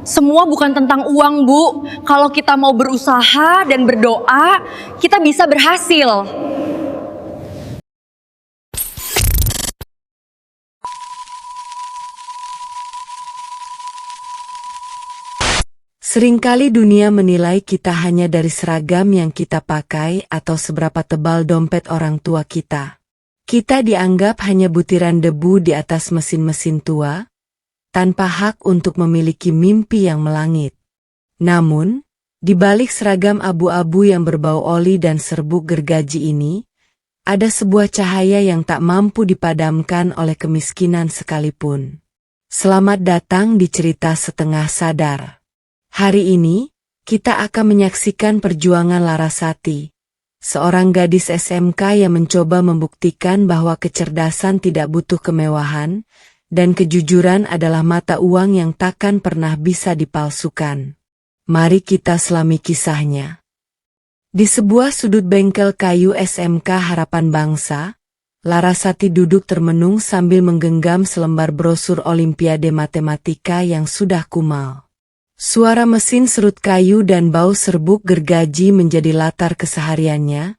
Semua bukan tentang uang, Bu. Kalau kita mau berusaha dan berdoa, kita bisa berhasil. Seringkali dunia menilai kita hanya dari seragam yang kita pakai atau seberapa tebal dompet orang tua kita. Kita dianggap hanya butiran debu di atas mesin-mesin tua, tanpa hak untuk memiliki mimpi yang melangit. Namun, di balik seragam abu-abu yang berbau oli dan serbuk gergaji ini, ada sebuah cahaya yang tak mampu dipadamkan oleh kemiskinan sekalipun. Selamat datang di cerita setengah sadar. Hari ini, kita akan menyaksikan perjuangan Larasati, seorang gadis SMK yang mencoba membuktikan bahwa kecerdasan tidak butuh kemewahan, dan kejujuran adalah mata uang yang takkan pernah bisa dipalsukan. Mari kita selami kisahnya. Di sebuah sudut bengkel kayu SMK Harapan Bangsa, Larasati duduk termenung sambil menggenggam selembar brosur Olimpiade Matematika yang sudah kumal. Suara mesin serut kayu dan bau serbuk gergaji menjadi latar kesehariannya,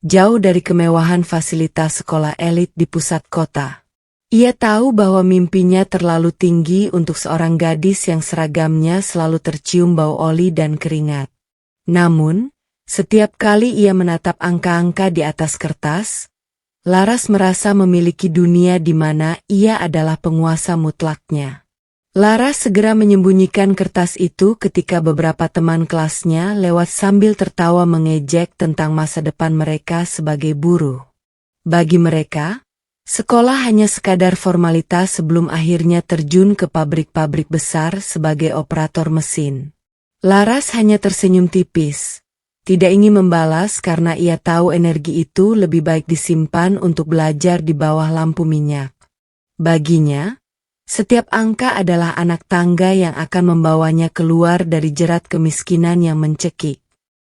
jauh dari kemewahan fasilitas sekolah elit di pusat kota. Ia tahu bahwa mimpinya terlalu tinggi untuk seorang gadis yang seragamnya selalu tercium bau oli dan keringat. Namun, setiap kali ia menatap angka-angka di atas kertas, Laras merasa memiliki dunia di mana ia adalah penguasa mutlaknya. Laras segera menyembunyikan kertas itu ketika beberapa teman kelasnya lewat sambil tertawa mengejek tentang masa depan mereka sebagai buruh. Bagi mereka, sekolah hanya sekadar formalitas sebelum akhirnya terjun ke pabrik-pabrik besar sebagai operator mesin. Laras hanya tersenyum tipis, tidak ingin membalas karena ia tahu energi itu lebih baik disimpan untuk belajar di bawah lampu minyak. Baginya, setiap angka adalah anak tangga yang akan membawanya keluar dari jerat kemiskinan yang mencekik.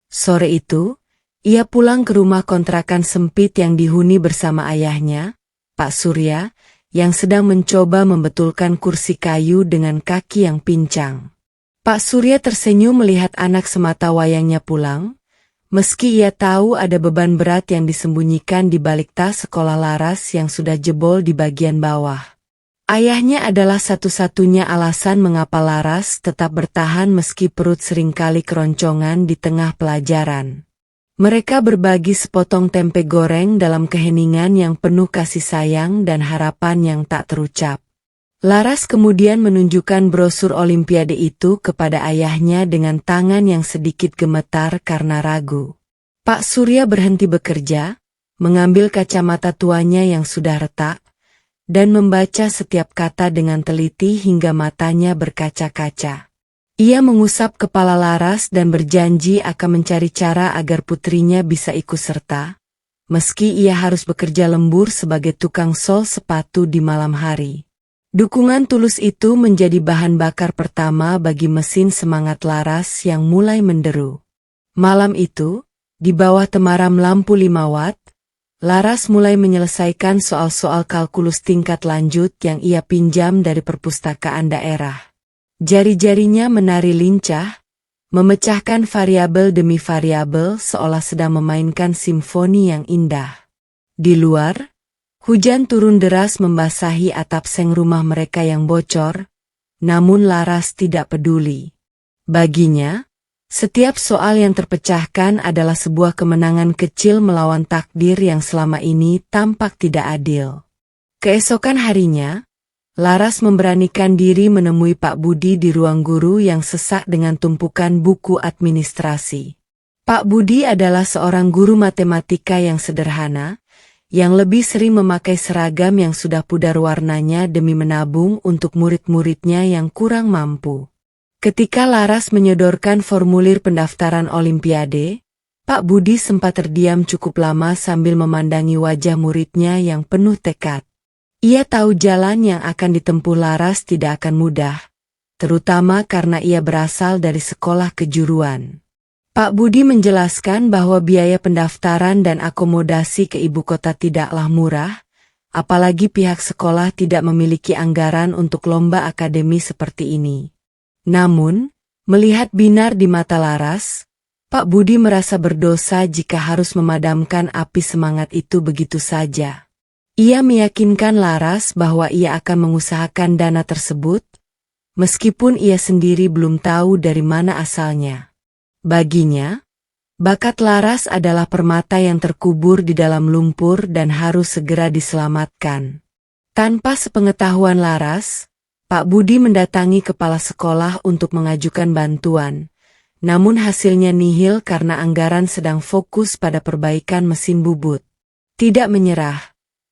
Sore itu, ia pulang ke rumah kontrakan sempit yang dihuni bersama ayahnya, Pak Surya, yang sedang mencoba membetulkan kursi kayu dengan kaki yang pincang. Pak Surya tersenyum melihat anak semata wayangnya pulang, meski ia tahu ada beban berat yang disembunyikan di balik tas sekolah Laras yang sudah jebol di bagian bawah. Ayahnya adalah satu-satunya alasan mengapa Laras tetap bertahan meski perut seringkali keroncongan di tengah pelajaran. Mereka berbagi sepotong tempe goreng dalam keheningan yang penuh kasih sayang dan harapan yang tak terucap. Laras kemudian menunjukkan brosur Olimpiade itu kepada ayahnya dengan tangan yang sedikit gemetar karena ragu. Pak Surya berhenti bekerja, mengambil kacamata tuanya yang sudah retak, dan membaca setiap kata dengan teliti hingga matanya berkaca-kaca. Ia mengusap kepala Laras dan berjanji akan mencari cara agar putrinya bisa ikut serta, meski ia harus bekerja lembur sebagai tukang sol sepatu di malam hari. Dukungan tulus itu menjadi bahan bakar pertama bagi mesin semangat Laras yang mulai menderu. Malam itu, di bawah temaram lampu 5 watt, Laras mulai menyelesaikan soal-soal kalkulus tingkat lanjut yang ia pinjam dari perpustakaan daerah. Jari-jarinya menari lincah, memecahkan variabel demi variabel seolah sedang memainkan simfoni yang indah. Di luar, hujan turun deras membasahi atap seng rumah mereka yang bocor, namun Laras tidak peduli. Baginya, setiap soal yang terpecahkan adalah sebuah kemenangan kecil melawan takdir yang selama ini tampak tidak adil. Keesokan harinya, Laras memberanikan diri menemui Pak Budi di ruang guru yang sesak dengan tumpukan buku administrasi. Pak Budi adalah seorang guru matematika yang sederhana, yang lebih sering memakai seragam yang sudah pudar warnanya demi menabung untuk murid-muridnya yang kurang mampu. Ketika Laras menyodorkan formulir pendaftaran Olimpiade, Pak Budi sempat terdiam cukup lama sambil memandangi wajah muridnya yang penuh tekad. Ia tahu jalan yang akan ditempuh Laras tidak akan mudah, terutama karena ia berasal dari sekolah kejuruan. Pak Budi menjelaskan bahwa biaya pendaftaran dan akomodasi ke ibu kota tidaklah murah, apalagi pihak sekolah tidak memiliki anggaran untuk lomba akademi seperti ini. Namun, melihat binar di mata Laras, Pak Budi merasa berdosa jika harus memadamkan api semangat itu begitu saja. Ia meyakinkan Laras bahwa ia akan mengusahakan dana tersebut, meskipun ia sendiri belum tahu dari mana asalnya. Baginya, bakat Laras adalah permata yang terkubur di dalam lumpur dan harus segera diselamatkan. Tanpa sepengetahuan Laras, Pak Budi mendatangi kepala sekolah untuk mengajukan bantuan, namun hasilnya nihil karena anggaran sedang fokus pada perbaikan mesin bubut. Tidak menyerah,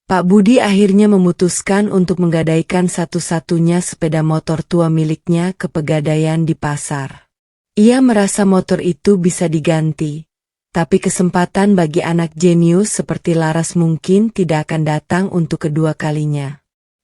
Pak Budi akhirnya memutuskan untuk menggadaikan satu-satunya sepeda motor tua miliknya ke Pegadaian di pasar. Ia merasa motor itu bisa diganti, tapi kesempatan bagi anak jenius seperti Laras mungkin tidak akan datang untuk kedua kalinya.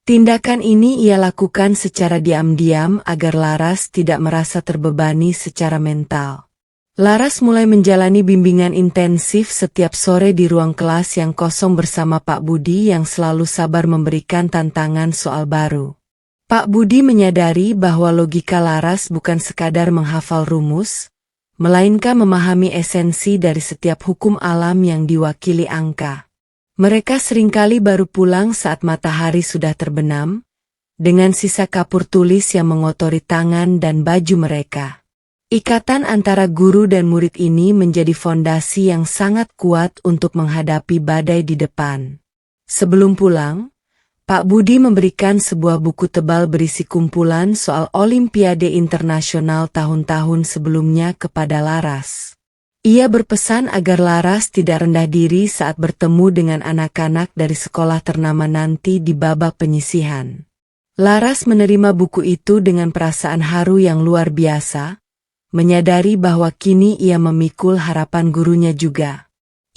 Tindakan ini ia lakukan secara diam-diam agar Laras tidak merasa terbebani secara mental. Laras mulai menjalani bimbingan intensif setiap sore di ruang kelas yang kosong bersama Pak Budi yang selalu sabar memberikan tantangan soal baru. Pak Budi menyadari bahwa logika Laras bukan sekadar menghafal rumus, melainkan memahami esensi dari setiap hukum alam yang diwakili angka. Mereka seringkali baru pulang saat matahari sudah terbenam, dengan sisa kapur tulis yang mengotori tangan dan baju mereka. Ikatan antara guru dan murid ini menjadi fondasi yang sangat kuat untuk menghadapi badai di depan. Sebelum pulang, Pak Budi memberikan sebuah buku tebal berisi kumpulan soal Olimpiade Internasional tahun-tahun sebelumnya kepada Laras. Ia berpesan agar Laras tidak rendah diri saat bertemu dengan anak-anak dari sekolah ternama nanti di babak penyisihan. Laras menerima buku itu dengan perasaan haru yang luar biasa, menyadari bahwa kini ia memikul harapan gurunya juga.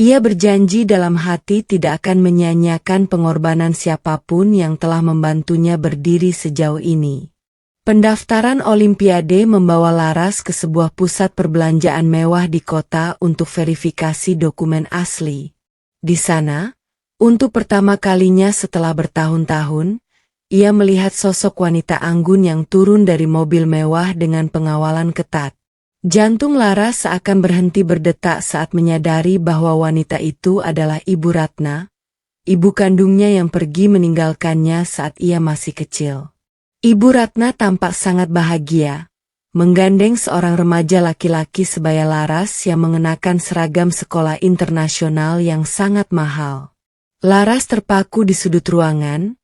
Ia berjanji dalam hati tidak akan menyia-nyiakan pengorbanan siapapun yang telah membantunya berdiri sejauh ini. Pendaftaran Olimpiade membawa Laras ke sebuah pusat perbelanjaan mewah di kota untuk verifikasi dokumen asli. Di sana, untuk pertama kalinya setelah bertahun-tahun, ia melihat sosok wanita anggun yang turun dari mobil mewah dengan pengawalan ketat. Jantung Laras seakan berhenti berdetak saat menyadari bahwa wanita itu adalah Ibu Ratna, ibu kandungnya yang pergi meninggalkannya saat ia masih kecil. Ibu Ratna tampak sangat bahagia, menggandeng seorang remaja laki-laki sebaya Laras yang mengenakan seragam sekolah internasional yang sangat mahal. Laras terpaku di sudut ruangan,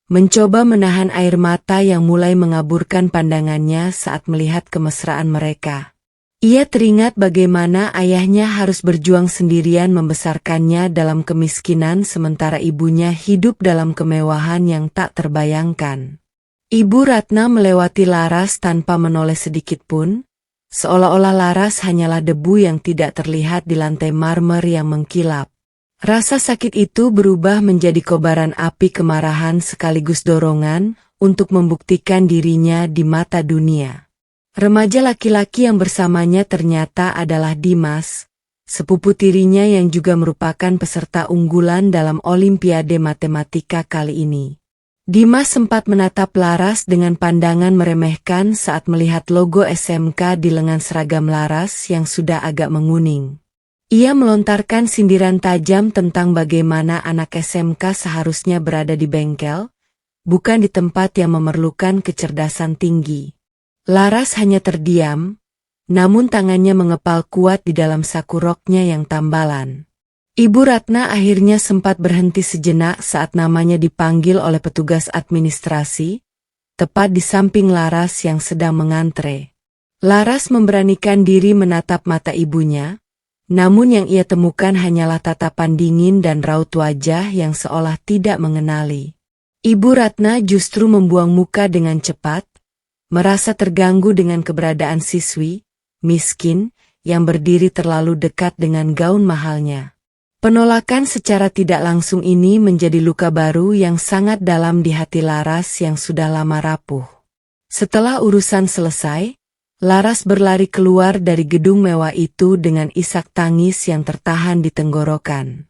mencoba menahan air mata yang mulai mengaburkan pandangannya saat melihat kemesraan mereka. Ia teringat bagaimana ayahnya harus berjuang sendirian membesarkannya dalam kemiskinan sementara ibunya hidup dalam kemewahan yang tak terbayangkan. Ibu Ratna melewati Laras tanpa menoleh sedikit pun, seolah-olah Laras hanyalah debu yang tidak terlihat di lantai marmer yang mengkilap. Rasa sakit itu berubah menjadi kobaran api kemarahan sekaligus dorongan untuk membuktikan dirinya di mata dunia. Remaja laki-laki yang bersamanya ternyata adalah Dimas, sepupu tirinya yang juga merupakan peserta unggulan dalam Olimpiade Matematika kali ini. Dimas sempat menatap Laras dengan pandangan meremehkan saat melihat logo SMK di lengan seragam Laras yang sudah agak menguning. Ia melontarkan sindiran tajam tentang bagaimana anak SMK seharusnya berada di bengkel, bukan di tempat yang memerlukan kecerdasan tinggi. Laras hanya terdiam, namun tangannya mengepal kuat di dalam saku roknya yang tambalan. Ibu Ratna akhirnya sempat berhenti sejenak saat namanya dipanggil oleh petugas administrasi, tepat di samping Laras yang sedang mengantre. Laras memberanikan diri menatap mata ibunya, namun yang ia temukan hanyalah tatapan dingin dan raut wajah yang seolah tidak mengenali. Ibu Ratna justru membuang muka dengan cepat, merasa terganggu dengan keberadaan siswi, miskin, yang berdiri terlalu dekat dengan gaun mahalnya. Penolakan secara tidak langsung ini menjadi luka baru yang sangat dalam di hati Laras yang sudah lama rapuh. Setelah urusan selesai, Laras berlari keluar dari gedung mewah itu dengan isak tangis yang tertahan di tenggorokan.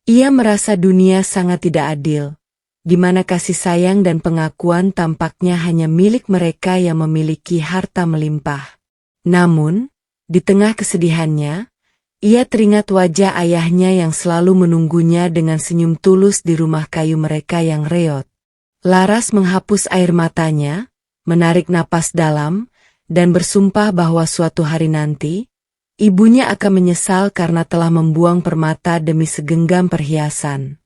Ia merasa dunia sangat tidak adil, di mana kasih sayang dan pengakuan tampaknya hanya milik mereka yang memiliki harta melimpah. Namun, di tengah kesedihannya, ia teringat wajah ayahnya yang selalu menunggunya dengan senyum tulus di rumah kayu mereka yang reot. Laras menghapus air matanya, menarik napas dalam, dan bersumpah bahwa suatu hari nanti, ibunya akan menyesal karena telah membuang permata demi segenggam perhiasan.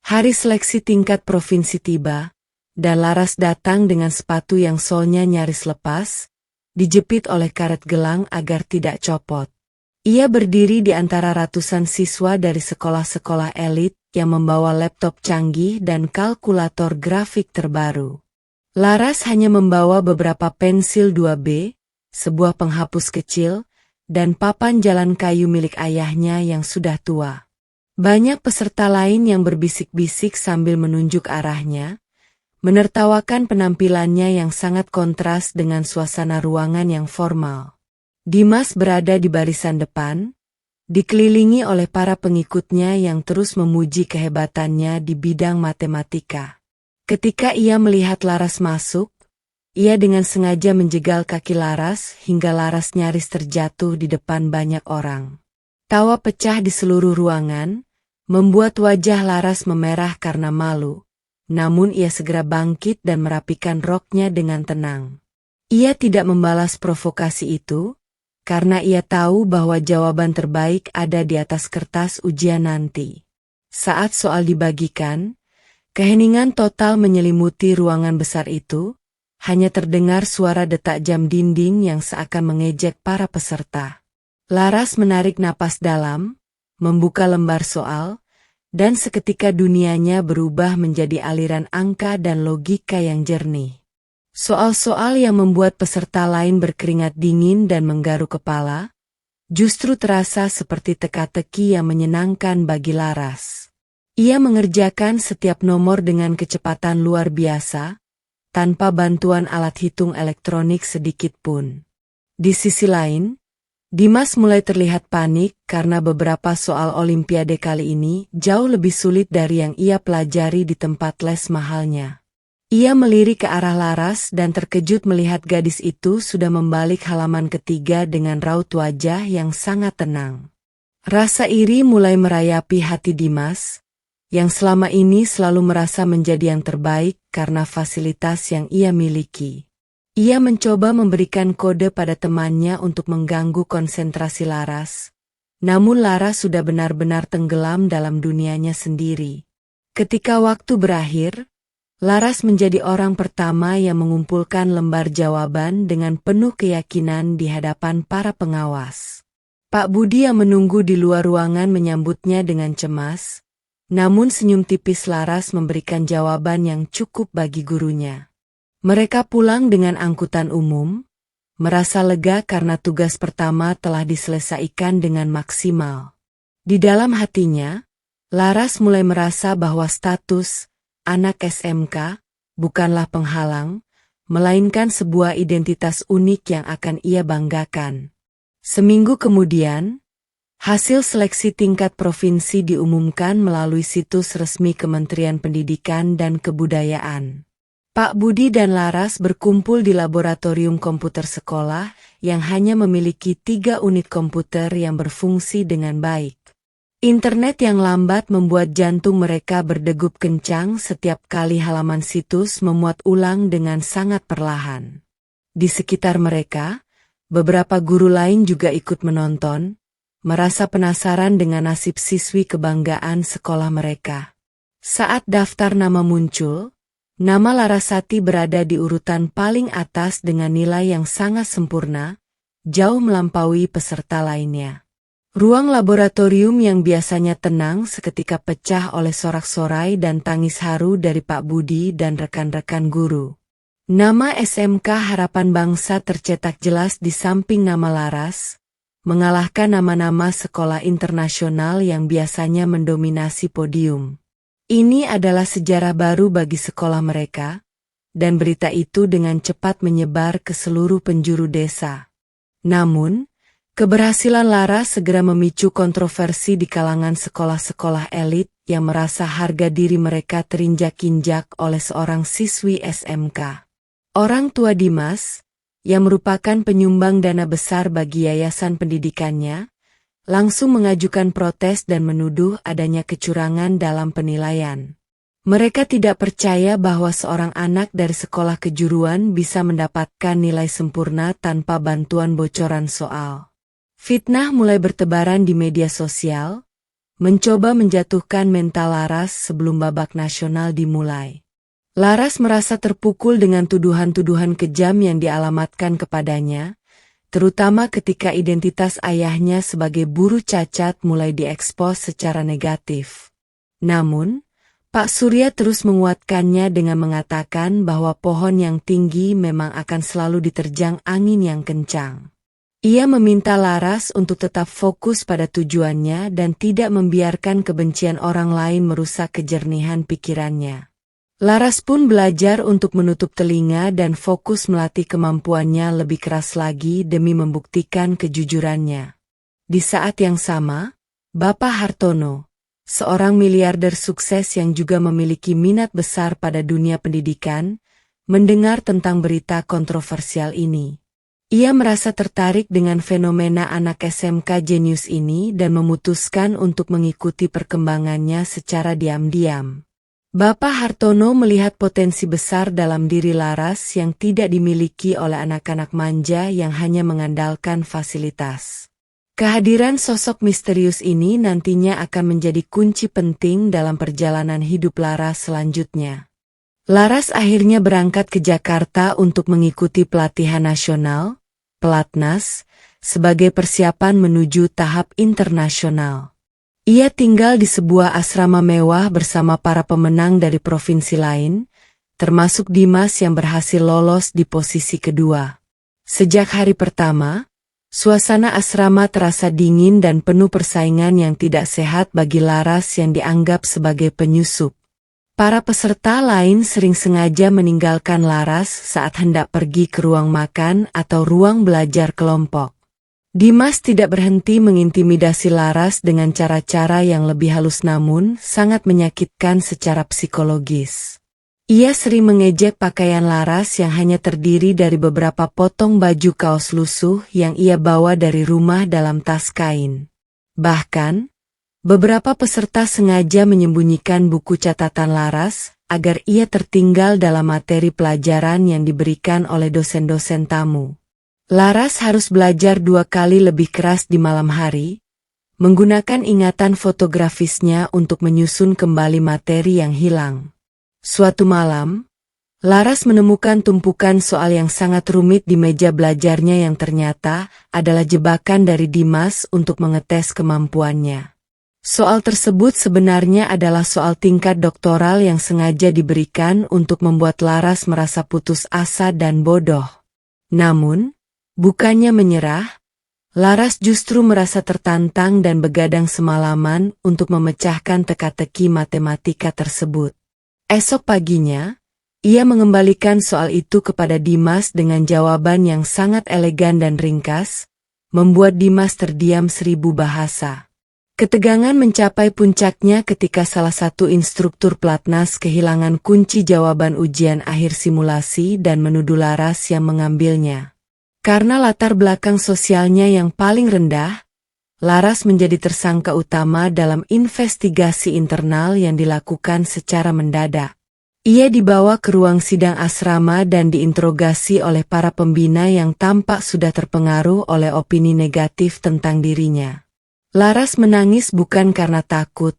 Hari seleksi tingkat provinsi tiba, dan Laras datang dengan sepatu yang solnya nyaris lepas, dijepit oleh karet gelang agar tidak copot. Ia berdiri di antara ratusan siswa dari sekolah-sekolah elit yang membawa laptop canggih dan kalkulator grafik terbaru. Laras hanya membawa beberapa pensil 2B, sebuah penghapus kecil, dan papan jalan kayu milik ayahnya yang sudah tua. Banyak peserta lain yang berbisik-bisik sambil menunjuk arahnya, menertawakan penampilannya yang sangat kontras dengan suasana ruangan yang formal. Dimas berada di barisan depan, dikelilingi oleh para pengikutnya yang terus memuji kehebatannya di bidang matematika. Ketika ia melihat Laras masuk, ia dengan sengaja menjegal kaki Laras hingga Laras nyaris terjatuh di depan banyak orang. Tawa pecah di seluruh ruangan, membuat wajah Laras memerah karena malu, namun ia segera bangkit dan merapikan roknya dengan tenang. Ia tidak membalas provokasi itu, karena ia tahu bahwa jawaban terbaik ada di atas kertas ujian nanti. Saat soal dibagikan, keheningan total menyelimuti ruangan besar itu, hanya terdengar suara detak jam dinding yang seakan mengejek para peserta. Laras menarik napas dalam, membuka lembar soal, dan seketika dunianya berubah menjadi aliran angka dan logika yang jernih. Soal-soal yang membuat peserta lain berkeringat dingin dan menggaruk kepala, justru terasa seperti teka-teki yang menyenangkan bagi Laras. Ia mengerjakan setiap nomor dengan kecepatan luar biasa, tanpa bantuan alat hitung elektronik sedikit pun. Di sisi lain, Dimas mulai terlihat panik karena beberapa soal Olimpiade kali ini jauh lebih sulit dari yang ia pelajari di tempat les mahalnya. Ia melirik ke arah Laras dan terkejut melihat gadis itu sudah membalik halaman ketiga dengan raut wajah yang sangat tenang. Rasa iri mulai merayapi hati Dimas, yang selama ini selalu merasa menjadi yang terbaik karena fasilitas yang ia miliki. Ia mencoba memberikan kode pada temannya untuk mengganggu konsentrasi Laras, namun Laras sudah benar-benar tenggelam dalam dunianya sendiri. Ketika waktu berakhir, Laras menjadi orang pertama yang mengumpulkan lembar jawaban dengan penuh keyakinan di hadapan para pengawas. Pak Budi yang menunggu di luar ruangan menyambutnya dengan cemas, namun senyum tipis Laras memberikan jawaban yang cukup bagi gurunya. Mereka pulang dengan angkutan umum, merasa lega karena tugas pertama telah diselesaikan dengan maksimal. Di dalam hatinya, Laras mulai merasa bahwa status anak SMK bukanlah penghalang, melainkan sebuah identitas unik yang akan ia banggakan. Seminggu kemudian, hasil seleksi tingkat provinsi diumumkan melalui situs resmi Kementerian Pendidikan dan Kebudayaan. Pak Budi dan Laras berkumpul di laboratorium komputer sekolah yang hanya memiliki 3 unit komputer yang berfungsi dengan baik. Internet yang lambat membuat jantung mereka berdegup kencang setiap kali halaman situs memuat ulang dengan sangat perlahan. Di sekitar mereka, beberapa guru lain juga ikut menonton, merasa penasaran dengan nasib siswi kebanggaan sekolah mereka. Saat daftar nama muncul, nama Larasati berada di urutan paling atas dengan nilai yang sangat sempurna, jauh melampaui peserta lainnya. Ruang laboratorium yang biasanya tenang seketika pecah oleh sorak-sorai dan tangis haru dari Pak Budi dan rekan-rekan guru. Nama SMK Harapan Bangsa tercetak jelas di samping nama Laras, mengalahkan nama-nama sekolah internasional yang biasanya mendominasi podium. Ini adalah sejarah baru bagi sekolah mereka, dan berita itu dengan cepat menyebar ke seluruh penjuru desa. Namun, Keberhasilan Laras segera memicu kontroversi di kalangan sekolah-sekolah elit yang merasa harga diri mereka terinjak-injak oleh seorang siswi SMK. Orang tua Dimas, yang merupakan penyumbang dana besar bagi yayasan pendidikannya, langsung mengajukan protes dan menuduh adanya kecurangan dalam penilaian. Mereka tidak percaya bahwa seorang anak dari sekolah kejuruan bisa mendapatkan nilai sempurna tanpa bantuan bocoran soal. Fitnah mulai bertebaran di media sosial, mencoba menjatuhkan mental Laras sebelum babak nasional dimulai. Laras merasa terpukul dengan tuduhan-tuduhan kejam yang dialamatkan kepadanya, terutama ketika identitas ayahnya sebagai buruh cacat mulai diekspos secara negatif. Namun, Pak Surya terus menguatkannya dengan mengatakan bahwa pohon yang tinggi memang akan selalu diterjang angin yang kencang. Ia meminta Laras untuk tetap fokus pada tujuannya dan tidak membiarkan kebencian orang lain merusak kejernihan pikirannya. Laras pun belajar untuk menutup telinga dan fokus melatih kemampuannya lebih keras lagi demi membuktikan kejujurannya. Di saat yang sama, Bapak Hartono, seorang miliarder sukses yang juga memiliki minat besar pada dunia pendidikan, mendengar tentang berita kontroversial ini. Ia merasa tertarik dengan fenomena anak SMK jenius ini dan memutuskan untuk mengikuti perkembangannya secara diam-diam. Bapak Hartono melihat potensi besar dalam diri Laras yang tidak dimiliki oleh anak-anak manja yang hanya mengandalkan fasilitas. Kehadiran sosok misterius ini nantinya akan menjadi kunci penting dalam perjalanan hidup Laras selanjutnya. Laras akhirnya berangkat ke Jakarta untuk mengikuti pelatihan nasional, Pelatnas, sebagai persiapan menuju tahap internasional. Ia tinggal di sebuah asrama mewah bersama para pemenang dari provinsi lain, termasuk Dimas yang berhasil lolos di posisi kedua. Sejak hari pertama, suasana asrama terasa dingin dan penuh persaingan yang tidak sehat bagi Laras yang dianggap sebagai penyusup. Para peserta lain sering sengaja meninggalkan Laras saat hendak pergi ke ruang makan atau ruang belajar kelompok. Dimas tidak berhenti mengintimidasi Laras dengan cara-cara yang lebih halus namun sangat menyakitkan secara psikologis. Ia sering mengejek pakaian Laras yang hanya terdiri dari beberapa potong baju kaos lusuh yang ia bawa dari rumah dalam tas kain. Bahkan, beberapa peserta sengaja menyembunyikan buku catatan Laras agar ia tertinggal dalam materi pelajaran yang diberikan oleh dosen-dosen tamu. Laras harus belajar 2 kali lebih keras di malam hari, menggunakan ingatan fotografisnya untuk menyusun kembali materi yang hilang. Suatu malam, Laras menemukan tumpukan soal yang sangat rumit di meja belajarnya yang ternyata adalah jebakan dari Dimas untuk mengetes kemampuannya. Soal tersebut sebenarnya adalah soal tingkat doktoral yang sengaja diberikan untuk membuat Laras merasa putus asa dan bodoh. Namun, bukannya menyerah, Laras justru merasa tertantang dan begadang semalaman untuk memecahkan teka-teki matematika tersebut. Esok paginya, ia mengembalikan soal itu kepada Dimas dengan jawaban yang sangat elegan dan ringkas, membuat Dimas terdiam 1000 bahasa. Ketegangan mencapai puncaknya ketika salah satu instruktur Pelatnas kehilangan kunci jawaban ujian akhir simulasi dan menuduh Laras yang mengambilnya. Karena latar belakang sosialnya yang paling rendah, Laras menjadi tersangka utama dalam investigasi internal yang dilakukan secara mendadak. Ia dibawa ke ruang sidang asrama dan diinterogasi oleh para pembina yang tampak sudah terpengaruh oleh opini negatif tentang dirinya. Laras menangis bukan karena takut,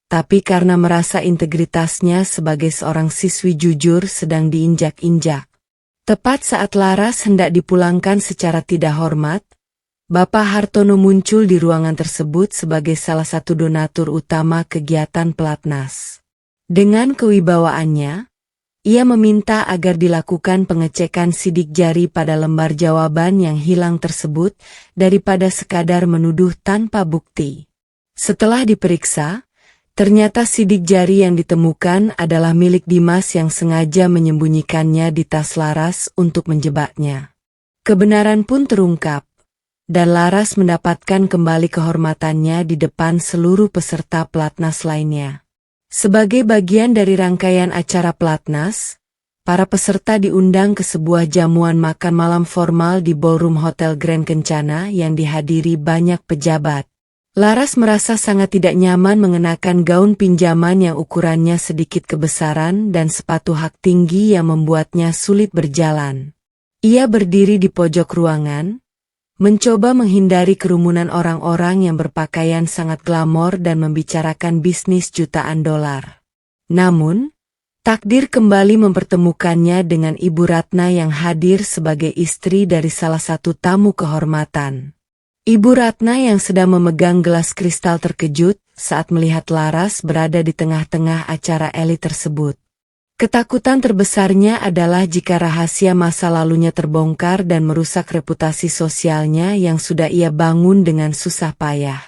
tapi karena merasa integritasnya sebagai seorang siswi jujur sedang diinjak-injak. Tepat saat Laras hendak dipulangkan secara tidak hormat, Bapak Hartono muncul di ruangan tersebut sebagai salah satu donatur utama kegiatan Pelatnas. Dengan kewibawaannya, ia meminta agar dilakukan pengecekan sidik jari pada lembar jawaban yang hilang tersebut daripada sekadar menuduh tanpa bukti. Setelah diperiksa, ternyata sidik jari yang ditemukan adalah milik Dimas yang sengaja menyembunyikannya di tas Laras untuk menjebaknya. Kebenaran pun terungkap. dan Laras mendapatkan kembali kehormatannya di depan seluruh peserta pelatnas lainnya. Sebagai bagian dari rangkaian acara pelatnas, para peserta diundang ke sebuah jamuan makan malam formal di ballroom Hotel Grand Kencana yang dihadiri banyak pejabat. Laras merasa sangat tidak nyaman mengenakan gaun pinjaman yang ukurannya sedikit kebesaran dan sepatu hak tinggi yang membuatnya sulit berjalan. Ia berdiri di pojok ruangan, mencoba menghindari kerumunan orang-orang yang berpakaian sangat glamor dan membicarakan bisnis jutaan dolar. Namun, takdir kembali mempertemukannya dengan Ibu Ratna yang hadir sebagai istri dari salah satu tamu kehormatan. Ibu Ratna yang sedang memegang gelas kristal terkejut saat melihat Laras berada di tengah-tengah acara elit tersebut. Ketakutan terbesarnya adalah jika rahasia masa lalunya terbongkar dan merusak reputasi sosialnya yang sudah ia bangun dengan susah payah.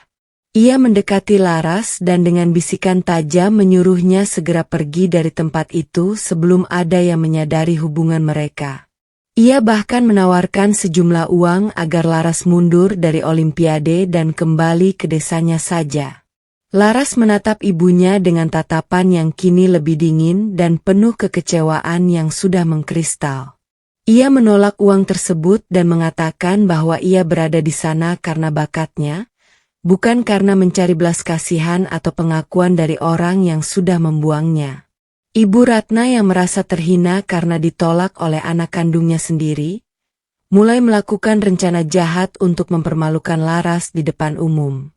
Ia mendekati Laras dan dengan bisikan tajam menyuruhnya segera pergi dari tempat itu sebelum ada yang menyadari hubungan mereka. Ia bahkan menawarkan sejumlah uang agar Laras mundur dari Olimpiade dan kembali ke desanya saja. Laras menatap ibunya dengan tatapan yang kini lebih dingin dan penuh kekecewaan yang sudah mengkristal. Ia menolak uang tersebut dan mengatakan bahwa ia berada di sana karena bakatnya, bukan karena mencari belas kasihan atau pengakuan dari orang yang sudah membuangnya. Ibu Ratna yang merasa terhina karena ditolak oleh anak kandungnya sendiri, mulai melakukan rencana jahat untuk mempermalukan Laras di depan umum.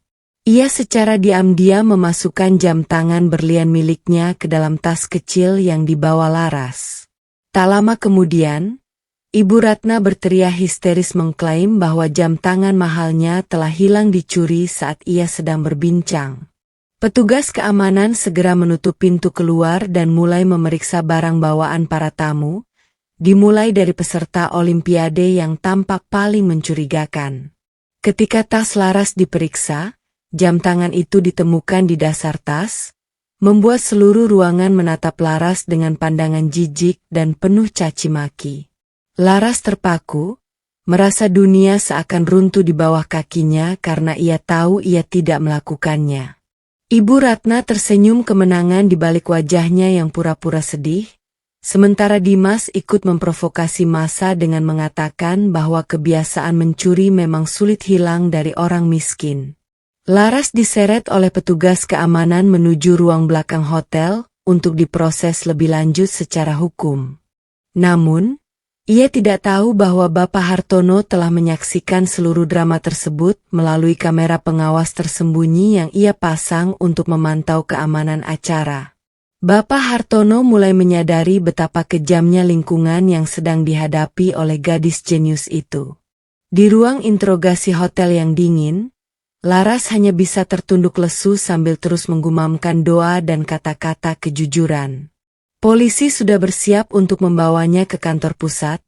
Ia secara diam-diam memasukkan jam tangan berlian miliknya ke dalam tas kecil yang dibawa Laras. Tak lama kemudian, Ibu Ratna berteriak histeris mengklaim bahwa jam tangan mahalnya telah hilang dicuri saat ia sedang berbincang. Petugas keamanan segera menutup pintu keluar dan mulai memeriksa barang bawaan para tamu, dimulai dari peserta Olimpiade yang tampak paling mencurigakan. Ketika tas Laras diperiksa, jam tangan itu ditemukan di dasar tas, membuat seluruh ruangan menatap Laras dengan pandangan jijik dan penuh caci maki. Laras terpaku, merasa dunia seakan runtuh di bawah kakinya karena ia tahu ia tidak melakukannya. Ibu Ratna tersenyum kemenangan di balik wajahnya yang pura-pura sedih, sementara Dimas ikut memprovokasi massa dengan mengatakan bahwa kebiasaan mencuri memang sulit hilang dari orang miskin. Laras diseret oleh petugas keamanan menuju ruang belakang hotel untuk diproses lebih lanjut secara hukum. Namun, ia tidak tahu bahwa Bapak Hartono telah menyaksikan seluruh drama tersebut melalui kamera pengawas tersembunyi yang ia pasang untuk memantau keamanan acara. Bapak Hartono mulai menyadari betapa kejamnya lingkungan yang sedang dihadapi oleh gadis jenius itu. Di ruang interogasi hotel yang dingin, Laras hanya bisa tertunduk lesu sambil terus menggumamkan doa dan kata-kata kejujuran. Polisi sudah bersiap untuk membawanya ke kantor pusat,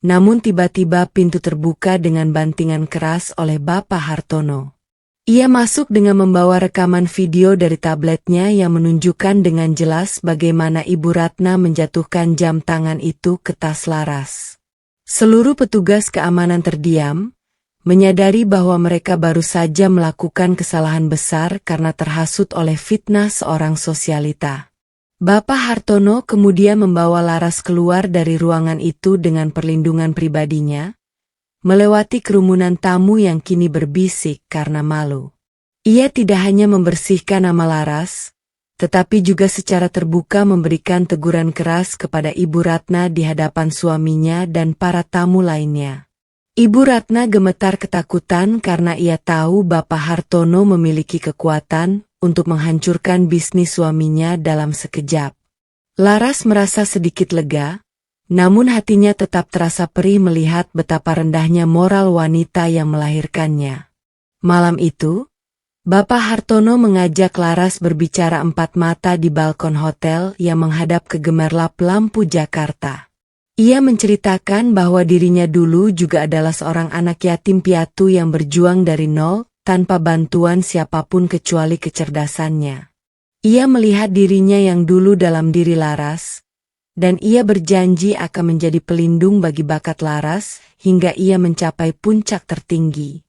namun tiba-tiba pintu terbuka dengan bantingan keras oleh Bapak Hartono. Ia masuk dengan membawa rekaman video dari tabletnya yang menunjukkan dengan jelas bagaimana Ibu Ratna menjatuhkan jam tangan itu ke tas Laras. Seluruh petugas keamanan terdiam, menyadari bahwa mereka baru saja melakukan kesalahan besar karena terhasut oleh fitnah seorang sosialita. Bapak Hartono kemudian membawa Laras keluar dari ruangan itu dengan perlindungan pribadinya, melewati kerumunan tamu yang kini berbisik karena malu. Ia tidak hanya membersihkan nama Laras, tetapi juga secara terbuka memberikan teguran keras kepada Ibu Ratna di hadapan suaminya dan para tamu lainnya. Ibu Ratna gemetar ketakutan karena ia tahu Bapak Hartono memiliki kekuatan untuk menghancurkan bisnis suaminya dalam sekejap. Laras merasa sedikit lega, namun hatinya tetap terasa perih melihat betapa rendahnya moral wanita yang melahirkannya. Malam itu, Bapak Hartono mengajak Laras berbicara empat mata di balkon hotel yang menghadap ke gemerlap lampu Jakarta. Ia menceritakan bahwa dirinya dulu juga adalah seorang anak yatim piatu yang berjuang dari nol, tanpa bantuan siapapun kecuali kecerdasannya. Ia melihat dirinya yang dulu dalam diri Laras, dan ia berjanji akan menjadi pelindung bagi bakat Laras hingga ia mencapai puncak tertinggi.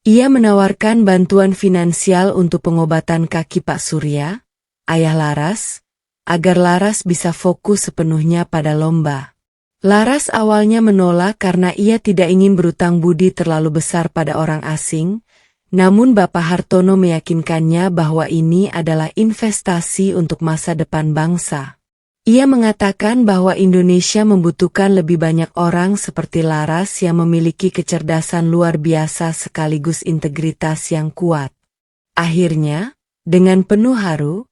Ia menawarkan bantuan finansial untuk pengobatan kaki Pak Surya, ayah Laras, agar Laras bisa fokus sepenuhnya pada lomba. Laras awalnya menolak karena ia tidak ingin berutang budi terlalu besar pada orang asing, namun Bapak Hartono meyakinkannya bahwa ini adalah investasi untuk masa depan bangsa. Ia mengatakan bahwa Indonesia membutuhkan lebih banyak orang seperti Laras yang memiliki kecerdasan luar biasa sekaligus integritas yang kuat. Akhirnya, dengan penuh haru,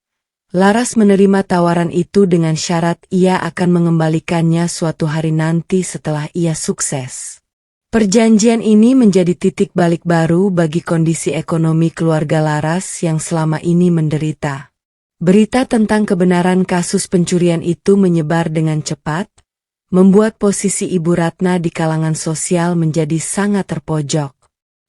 Laras menerima tawaran itu dengan syarat ia akan mengembalikannya suatu hari nanti setelah ia sukses. Perjanjian ini menjadi titik balik baru bagi kondisi ekonomi keluarga Laras yang selama ini menderita. Berita tentang kebenaran kasus pencurian itu menyebar dengan cepat, membuat posisi Ibu Ratna di kalangan sosial menjadi sangat terpojok.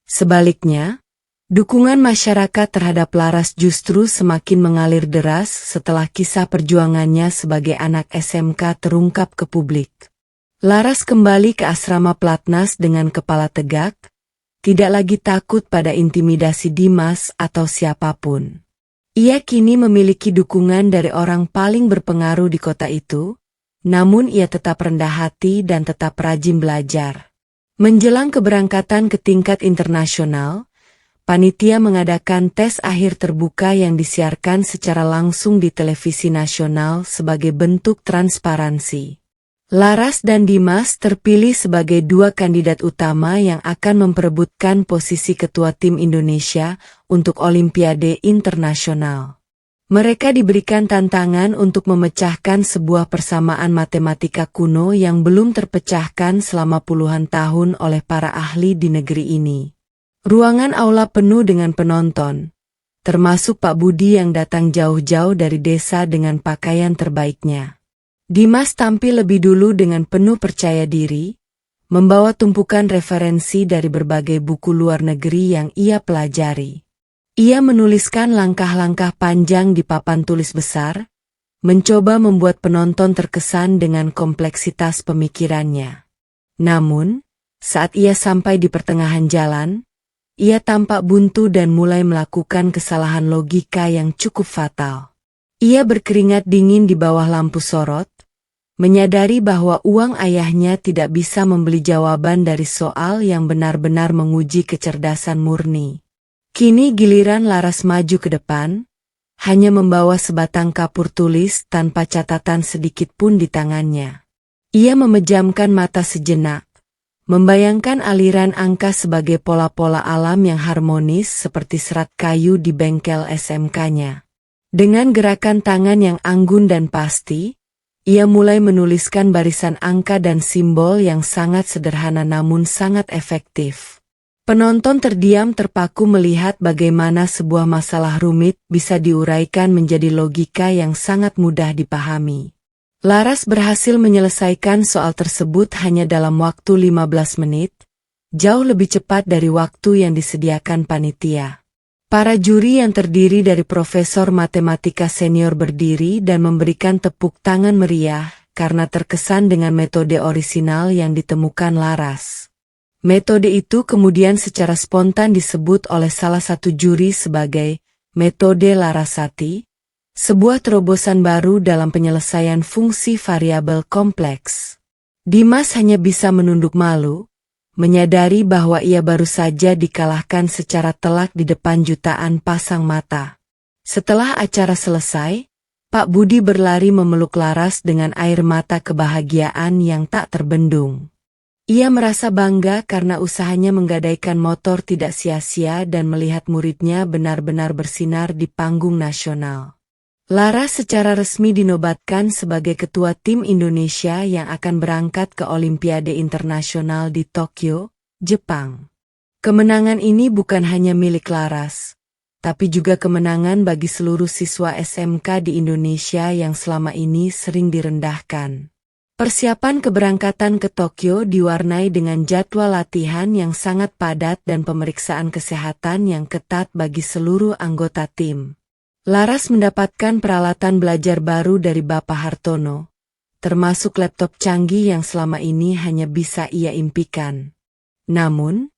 Sebaliknya, dukungan masyarakat terhadap Laras justru semakin mengalir deras setelah kisah perjuangannya sebagai anak SMK terungkap ke publik. Laras kembali ke asrama Platnas dengan kepala tegak, tidak lagi takut pada intimidasi Dimas atau siapapun. Ia kini memiliki dukungan dari orang paling berpengaruh di kota itu, namun ia tetap rendah hati dan tetap rajin belajar. Menjelang keberangkatan ke tingkat internasional, panitia mengadakan tes akhir terbuka yang disiarkan secara langsung di televisi nasional sebagai bentuk transparansi. Laras dan Dimas terpilih sebagai dua kandidat utama yang akan memperebutkan posisi ketua tim Indonesia untuk Olimpiade Internasional. Mereka diberikan tantangan untuk memecahkan sebuah persamaan matematika kuno yang belum terpecahkan selama puluhan tahun oleh para ahli di negeri ini. Ruangan aula penuh dengan penonton, termasuk Pak Budi yang datang jauh-jauh dari desa dengan pakaian terbaiknya. Dimas tampil lebih dulu dengan penuh percaya diri, membawa tumpukan referensi dari berbagai buku luar negeri yang ia pelajari. Ia menuliskan langkah-langkah panjang di papan tulis besar, mencoba membuat penonton terkesan dengan kompleksitas pemikirannya. Namun, saat ia sampai di pertengahan jalan, ia tampak buntu dan mulai melakukan kesalahan logika yang cukup fatal. Ia berkeringat dingin di bawah lampu sorot, menyadari bahwa uang ayahnya tidak bisa membeli jawaban dari soal yang benar-benar menguji kecerdasan murni. Kini giliran Laras maju ke depan, hanya membawa sebatang kapur tulis tanpa catatan sedikit pun di tangannya. Ia memejamkan mata sejenak, membayangkan aliran angka sebagai pola-pola alam yang harmonis seperti serat kayu di bengkel SMK-nya. Dengan gerakan tangan yang anggun dan pasti, ia mulai menuliskan barisan angka dan simbol yang sangat sederhana namun sangat efektif. Penonton terdiam terpaku melihat bagaimana sebuah masalah rumit bisa diuraikan menjadi logika yang sangat mudah dipahami. Laras berhasil menyelesaikan soal tersebut hanya dalam waktu 15 menit, jauh lebih cepat dari waktu yang disediakan panitia. Para juri yang terdiri dari profesor matematika senior berdiri dan memberikan tepuk tangan meriah karena terkesan dengan metode orisinal yang ditemukan Laras. Metode itu kemudian secara spontan disebut oleh salah satu juri sebagai metode Larasati, sebuah terobosan baru dalam penyelesaian fungsi variabel kompleks. Dimas hanya bisa menunduk malu, menyadari bahwa ia baru saja dikalahkan secara telak di depan jutaan pasang mata. Setelah acara selesai, Pak Budi berlari memeluk Laras dengan air mata kebahagiaan yang tak terbendung. Ia merasa bangga karena usahanya menggadaikan motor tidak sia-sia dan melihat muridnya benar-benar bersinar di panggung nasional. Laras secara resmi dinobatkan sebagai ketua tim Indonesia yang akan berangkat ke Olimpiade Internasional di Tokyo, Jepang. Kemenangan ini bukan hanya milik Laras, tapi juga kemenangan bagi seluruh siswa SMK di Indonesia yang selama ini sering direndahkan. Persiapan keberangkatan ke Tokyo diwarnai dengan jadwal latihan yang sangat padat dan pemeriksaan kesehatan yang ketat bagi seluruh anggota tim. Laras mendapatkan peralatan belajar baru dari Bapak Hartono, termasuk laptop canggih yang selama ini hanya bisa ia impikan. Namun,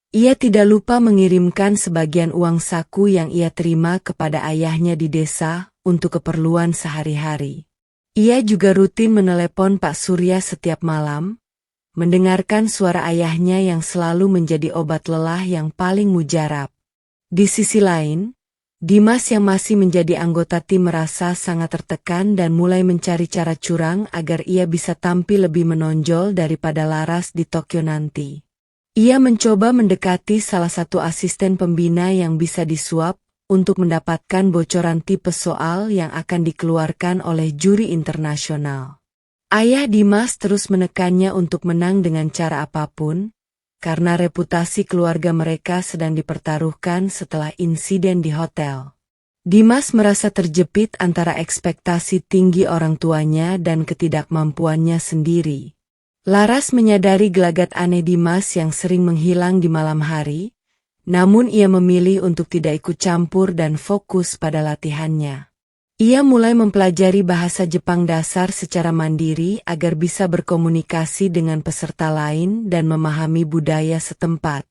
Ia tidak lupa mengirimkan sebagian uang saku yang ia terima kepada ayahnya di desa untuk keperluan sehari-hari. Ia juga rutin menelepon Pak Surya setiap malam, mendengarkan suara ayahnya yang selalu menjadi obat lelah yang paling mujarab. Di sisi lain, Dimas yang masih menjadi anggota tim merasa sangat tertekan dan mulai mencari cara curang agar ia bisa tampil lebih menonjol daripada Laras di Tokyo nanti. Ia mencoba mendekati salah satu asisten pembina yang bisa disuap untuk mendapatkan bocoran tipe soal yang akan dikeluarkan oleh juri internasional. Ayah Dimas terus menekannya untuk menang dengan cara apapun, karena reputasi keluarga mereka sedang dipertaruhkan setelah insiden di hotel. Dimas merasa terjepit antara ekspektasi tinggi orang tuanya dan ketidakmampuannya sendiri. Laras menyadari gelagat aneh Dimas yang sering menghilang di malam hari, namun ia memilih untuk tidak ikut campur dan fokus pada latihannya. Ia mulai mempelajari bahasa Jepang dasar secara mandiri agar bisa berkomunikasi dengan peserta lain dan memahami budaya setempat.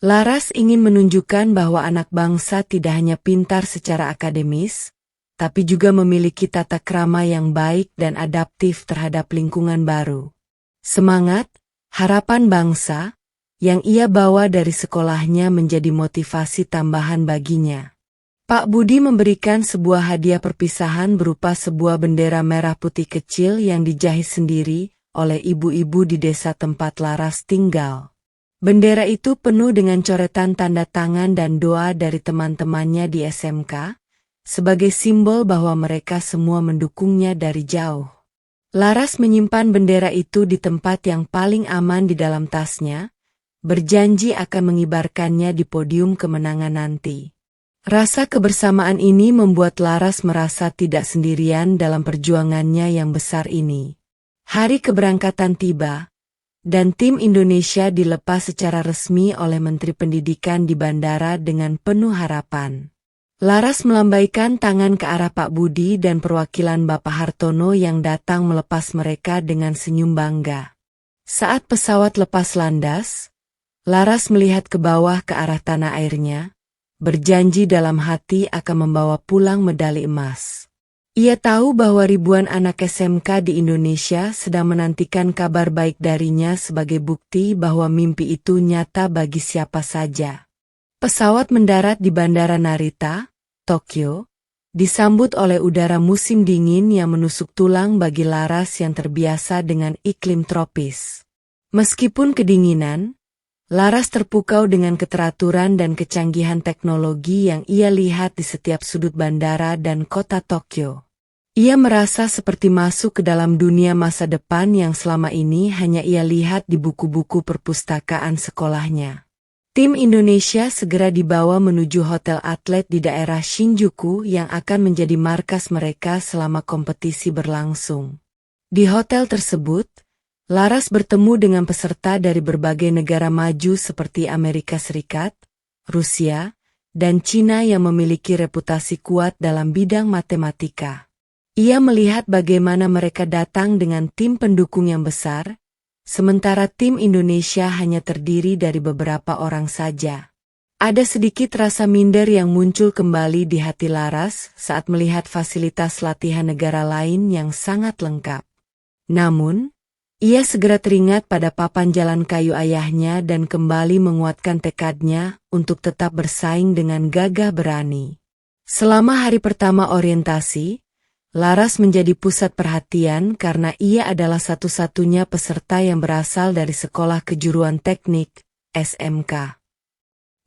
Laras ingin menunjukkan bahwa anak bangsa tidak hanya pintar secara akademis, tapi juga memiliki tata krama yang baik dan adaptif terhadap lingkungan baru. Semangat, harapan bangsa, yang ia bawa dari sekolahnya menjadi motivasi tambahan baginya. Pak Budi memberikan sebuah hadiah perpisahan berupa sebuah bendera merah putih kecil yang dijahit sendiri oleh ibu-ibu di desa tempat Laras tinggal. Bendera itu penuh dengan coretan tanda tangan dan doa dari teman-temannya di SMK, sebagai simbol bahwa mereka semua mendukungnya dari jauh. Laras menyimpan bendera itu di tempat yang paling aman di dalam tasnya, berjanji akan mengibarkannya di podium kemenangan nanti. Rasa kebersamaan ini membuat Laras merasa tidak sendirian dalam perjuangannya yang besar ini. Hari keberangkatan tiba, dan tim Indonesia dilepas secara resmi oleh Menteri Pendidikan di bandara dengan penuh harapan. Laras melambaikan tangan ke arah Pak Budi dan perwakilan Bapak Hartono yang datang melepas mereka dengan senyum bangga. Saat pesawat lepas landas, Laras melihat ke bawah ke arah tanah airnya, berjanji dalam hati akan membawa pulang medali emas. Ia tahu bahwa ribuan anak SMK di Indonesia sedang menantikan kabar baik darinya sebagai bukti bahwa mimpi itu nyata bagi siapa saja. Pesawat mendarat di Bandara Narita, Tokyo, disambut oleh udara musim dingin yang menusuk tulang bagi Laras yang terbiasa dengan iklim tropis. Meskipun kedinginan, Laras terpukau dengan keteraturan dan kecanggihan teknologi yang ia lihat di setiap sudut bandara dan kota Tokyo. Ia merasa seperti masuk ke dalam dunia masa depan yang selama ini hanya ia lihat di buku-buku perpustakaan sekolahnya. Tim Indonesia segera dibawa menuju hotel atlet di daerah Shinjuku yang akan menjadi markas mereka selama kompetisi berlangsung. Di hotel tersebut, Laras bertemu dengan peserta dari berbagai negara maju seperti Amerika Serikat, Rusia, dan Cina yang memiliki reputasi kuat dalam bidang matematika. Ia melihat bagaimana mereka datang dengan tim pendukung yang besar, sementara tim Indonesia hanya terdiri dari beberapa orang saja. Ada sedikit rasa minder yang muncul kembali di hati Laras saat melihat fasilitas latihan negara lain yang sangat lengkap. Namun, ia segera teringat pada papan jalan kayu ayahnya dan kembali menguatkan tekadnya untuk tetap bersaing dengan gagah berani. Selama hari pertama orientasi, Laras menjadi pusat perhatian karena ia adalah satu-satunya peserta yang berasal dari Sekolah Kejuruan Teknik, SMK.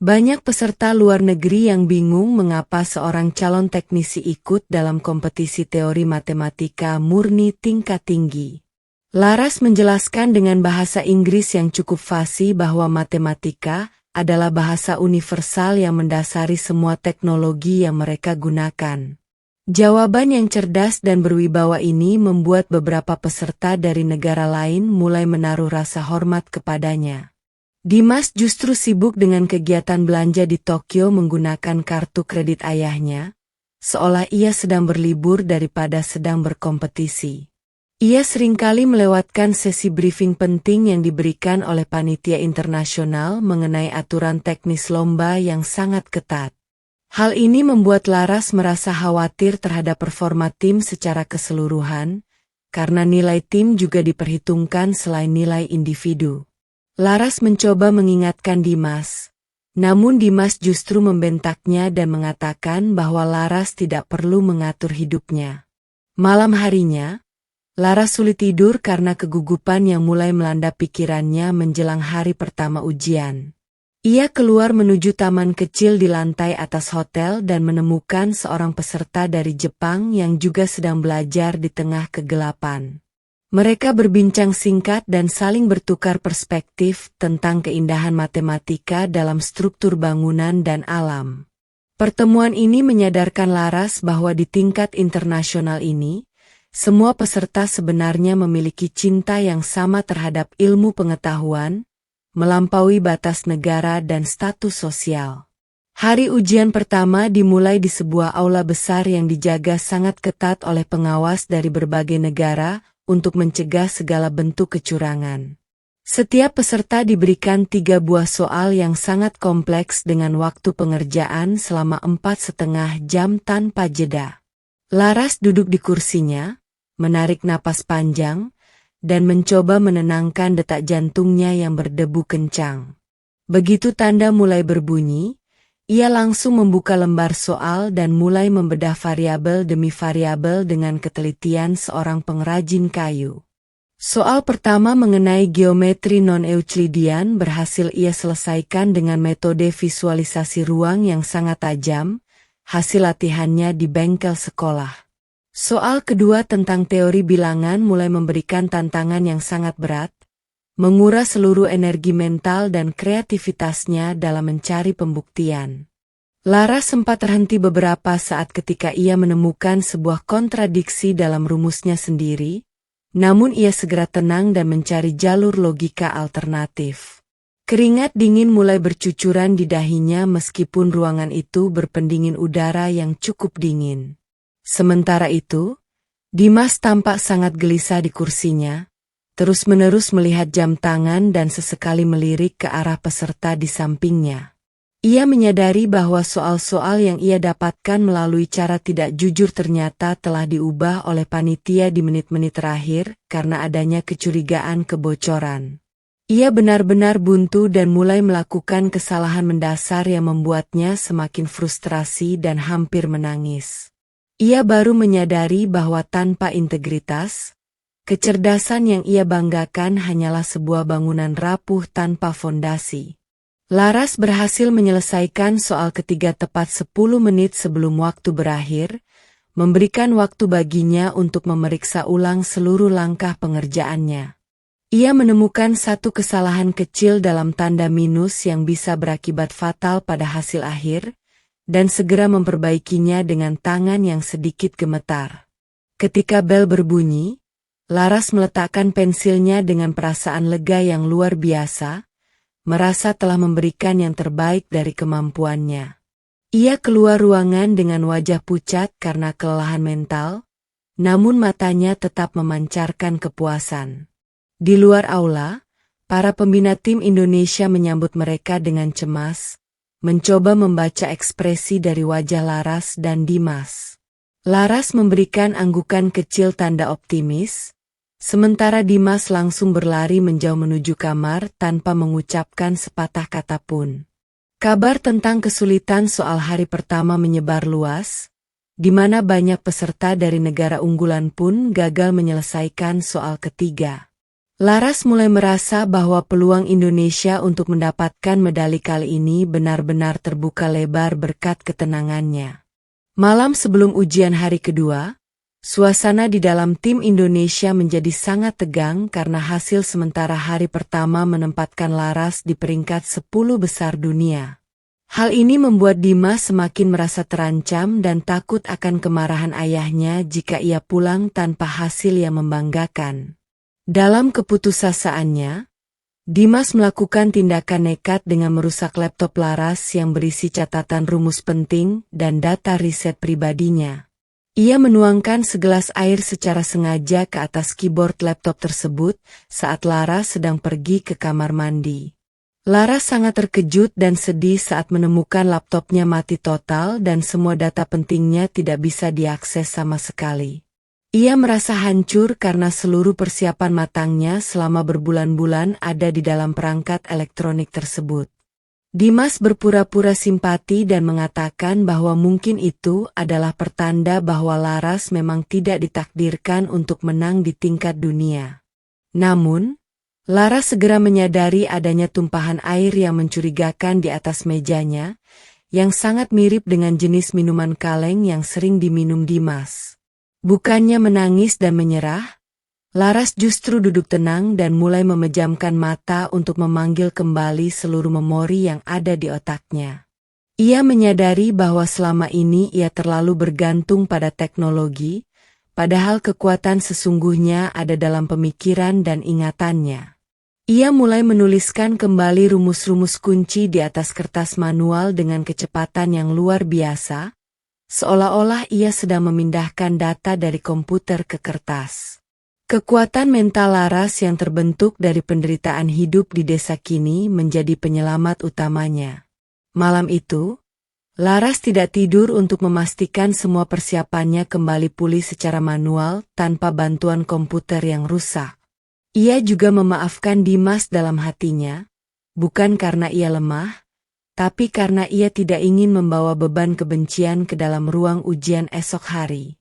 Banyak peserta luar negeri yang bingung mengapa seorang calon teknisi ikut dalam kompetisi teori matematika murni tingkat tinggi. Laras menjelaskan dengan bahasa Inggris yang cukup fasih bahwa matematika adalah bahasa universal yang mendasari semua teknologi yang mereka gunakan. Jawaban yang cerdas dan berwibawa ini membuat beberapa peserta dari negara lain mulai menaruh rasa hormat kepadanya. Dimas justru sibuk dengan kegiatan belanja di Tokyo menggunakan kartu kredit ayahnya, seolah ia sedang berlibur daripada sedang berkompetisi. Ia seringkali melewatkan sesi briefing penting yang diberikan oleh panitia internasional mengenai aturan teknis lomba yang sangat ketat. Hal ini membuat Laras merasa khawatir terhadap performa tim secara keseluruhan, karena nilai tim juga diperhitungkan selain nilai individu. Laras mencoba mengingatkan Dimas, namun Dimas justru membentaknya dan mengatakan bahwa Laras tidak perlu mengatur hidupnya. Malam harinya, Laras sulit tidur karena kegugupan yang mulai melanda pikirannya menjelang hari pertama ujian. Ia keluar menuju taman kecil di lantai atas hotel dan menemukan seorang peserta dari Jepang yang juga sedang belajar di tengah kegelapan. Mereka berbincang singkat dan saling bertukar perspektif tentang keindahan matematika dalam struktur bangunan dan alam. Pertemuan ini menyadarkan Laras bahwa di tingkat internasional ini, semua peserta sebenarnya memiliki cinta yang sama terhadap ilmu pengetahuan, melampaui batas negara dan status sosial. Hari ujian pertama dimulai di sebuah aula besar yang dijaga sangat ketat oleh pengawas dari berbagai negara untuk mencegah segala bentuk kecurangan. Setiap peserta diberikan 3 buah soal yang sangat kompleks dengan waktu pengerjaan selama 4,5 jam tanpa jeda. Laras duduk di kursinya, menarik napas panjang, dan mencoba menenangkan detak jantungnya yang berdebu kencang. Begitu tanda mulai berbunyi, ia langsung membuka lembar soal dan mulai membedah variabel demi variabel dengan ketelitian seorang pengrajin kayu. Soal pertama mengenai geometri non-Euclidean berhasil ia selesaikan dengan metode visualisasi ruang yang sangat tajam, hasil latihannya di bengkel sekolah. Soal kedua tentang teori bilangan mulai memberikan tantangan yang sangat berat, menguras seluruh energi mental dan kreativitasnya dalam mencari pembuktian. Laras sempat terhenti beberapa saat ketika ia menemukan sebuah kontradiksi dalam rumusnya sendiri, namun ia segera tenang dan mencari jalur logika alternatif. Keringat dingin mulai bercucuran di dahinya meskipun ruangan itu berpendingin udara yang cukup dingin. Sementara itu, Dimas tampak sangat gelisah di kursinya, terus-menerus melihat jam tangan dan sesekali melirik ke arah peserta di sampingnya. Ia menyadari bahwa soal-soal yang ia dapatkan melalui cara tidak jujur ternyata telah diubah oleh panitia di menit-menit terakhir karena adanya kecurigaan kebocoran. Ia benar-benar buntu dan mulai melakukan kesalahan mendasar yang membuatnya semakin frustrasi dan hampir menangis. Ia baru menyadari bahwa tanpa integritas, kecerdasan yang ia banggakan hanyalah sebuah bangunan rapuh tanpa fondasi. Laras berhasil menyelesaikan soal ketiga tepat 10 menit sebelum waktu berakhir, memberikan waktu baginya untuk memeriksa ulang seluruh langkah pengerjaannya. Ia menemukan satu kesalahan kecil dalam tanda minus yang bisa berakibat fatal pada hasil akhir, dan segera memperbaikinya dengan tangan yang sedikit gemetar. Ketika bel berbunyi, Laras meletakkan pensilnya dengan perasaan lega yang luar biasa, merasa telah memberikan yang terbaik dari kemampuannya. Ia keluar ruangan dengan wajah pucat karena kelelahan mental, namun matanya tetap memancarkan kepuasan. Di luar aula, para pembina tim Indonesia menyambut mereka dengan cemas, mencoba membaca ekspresi dari wajah Laras dan Dimas. Laras memberikan anggukan kecil tanda optimis, sementara Dimas langsung berlari menjauh menuju kamar tanpa mengucapkan sepatah kata pun. Kabar tentang kesulitan soal hari pertama menyebar luas, di mana banyak peserta dari negara unggulan pun gagal menyelesaikan soal ketiga. Laras mulai merasa bahwa peluang Indonesia untuk mendapatkan medali kali ini benar-benar terbuka lebar berkat ketenangannya. Malam sebelum ujian hari kedua, suasana di dalam tim Indonesia menjadi sangat tegang karena hasil sementara hari pertama menempatkan Laras di peringkat 10 besar dunia. Hal ini membuat Dimas semakin merasa terancam dan takut akan kemarahan ayahnya jika ia pulang tanpa hasil yang membanggakan. Dalam keputusasaannya, Dimas melakukan tindakan nekat dengan merusak laptop Laras yang berisi catatan rumus penting dan data riset pribadinya. Ia menuangkan segelas air secara sengaja ke atas keyboard laptop tersebut saat Laras sedang pergi ke kamar mandi. Laras sangat terkejut dan sedih saat menemukan laptopnya mati total dan semua data pentingnya tidak bisa diakses sama sekali. Ia merasa hancur karena seluruh persiapan matangnya selama berbulan-bulan ada di dalam perangkat elektronik tersebut. Dimas berpura-pura simpati dan mengatakan bahwa mungkin itu adalah pertanda bahwa Laras memang tidak ditakdirkan untuk menang di tingkat dunia. Namun, Laras segera menyadari adanya tumpahan air yang mencurigakan di atas mejanya, yang sangat mirip dengan jenis minuman kaleng yang sering diminum Dimas. Bukannya menangis dan menyerah, Laras justru duduk tenang dan mulai memejamkan mata untuk memanggil kembali seluruh memori yang ada di otaknya. Ia menyadari bahwa selama ini ia terlalu bergantung pada teknologi, padahal kekuatan sesungguhnya ada dalam pemikiran dan ingatannya. Ia mulai menuliskan kembali rumus-rumus kunci di atas kertas manual dengan kecepatan yang luar biasa, seolah-olah ia sedang memindahkan data dari komputer ke kertas. Kekuatan mental Laras yang terbentuk dari penderitaan hidup di desa kini menjadi penyelamat utamanya. Malam itu, Laras tidak tidur untuk memastikan semua persiapannya kembali pulih secara manual tanpa bantuan komputer yang rusak. Ia juga memaafkan Dimas dalam hatinya, bukan karena ia lemah, tapi karena ia tidak ingin membawa beban kebencian ke dalam ruang ujian esok hari.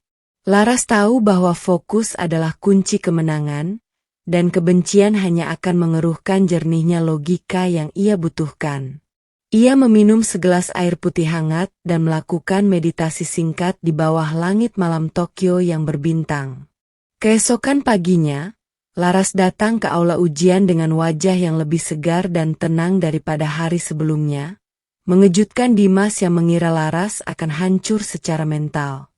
Laras tahu bahwa fokus adalah kunci kemenangan, dan kebencian hanya akan mengeruhkan jernihnya logika yang ia butuhkan. Ia meminum segelas air putih hangat dan melakukan meditasi singkat di bawah langit malam Tokyo yang berbintang. Keesokan paginya, Laras datang ke aula ujian dengan wajah yang lebih segar dan tenang daripada hari sebelumnya, mengejutkan Dimas yang mengira Laras akan hancur secara mental.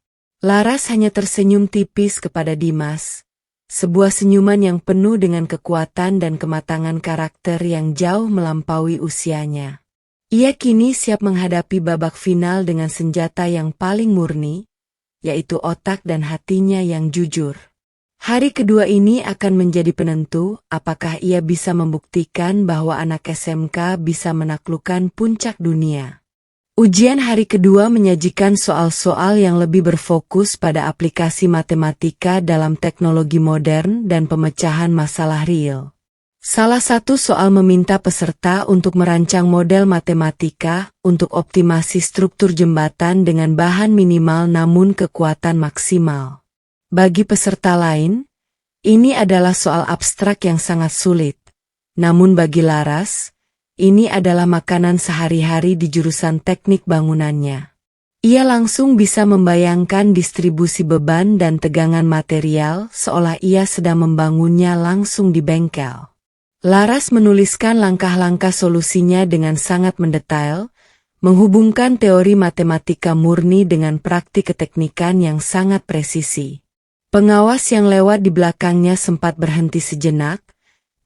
Laras hanya tersenyum tipis kepada Dimas, sebuah senyuman yang penuh dengan kekuatan dan kematangan karakter yang jauh melampaui usianya. Ia kini siap menghadapi babak final dengan senjata yang paling murni, yaitu otak dan hatinya yang jujur. Hari kedua ini akan menjadi penentu apakah ia bisa membuktikan bahwa anak SMK bisa menaklukkan puncak dunia. Ujian hari kedua menyajikan soal-soal yang lebih berfokus pada aplikasi matematika dalam teknologi modern dan pemecahan masalah real. Salah satu soal meminta peserta untuk merancang model matematika untuk optimasi struktur jembatan dengan bahan minimal namun kekuatan maksimal. Bagi peserta lain, ini adalah soal abstrak yang sangat sulit. Namun bagi Laras, ini adalah makanan sehari-hari di jurusan teknik bangunannya. Ia langsung bisa membayangkan distribusi beban dan tegangan material seolah ia sedang membangunnya langsung di bengkel. Laras menuliskan langkah-langkah solusinya dengan sangat mendetail, menghubungkan teori matematika murni dengan praktik keteknikan yang sangat presisi. Pengawas yang lewat di belakangnya sempat berhenti sejenak,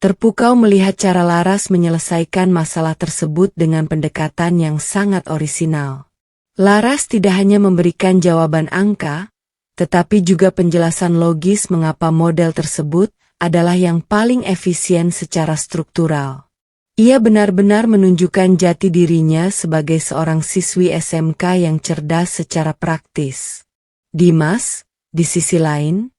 terpukau melihat cara Laras menyelesaikan masalah tersebut dengan pendekatan yang sangat orisinal. Laras tidak hanya memberikan jawaban angka, tetapi juga penjelasan logis mengapa model tersebut adalah yang paling efisien secara struktural. Ia benar-benar menunjukkan jati dirinya sebagai seorang siswi SMK yang cerdas secara praktis. Dimas, di sisi lain,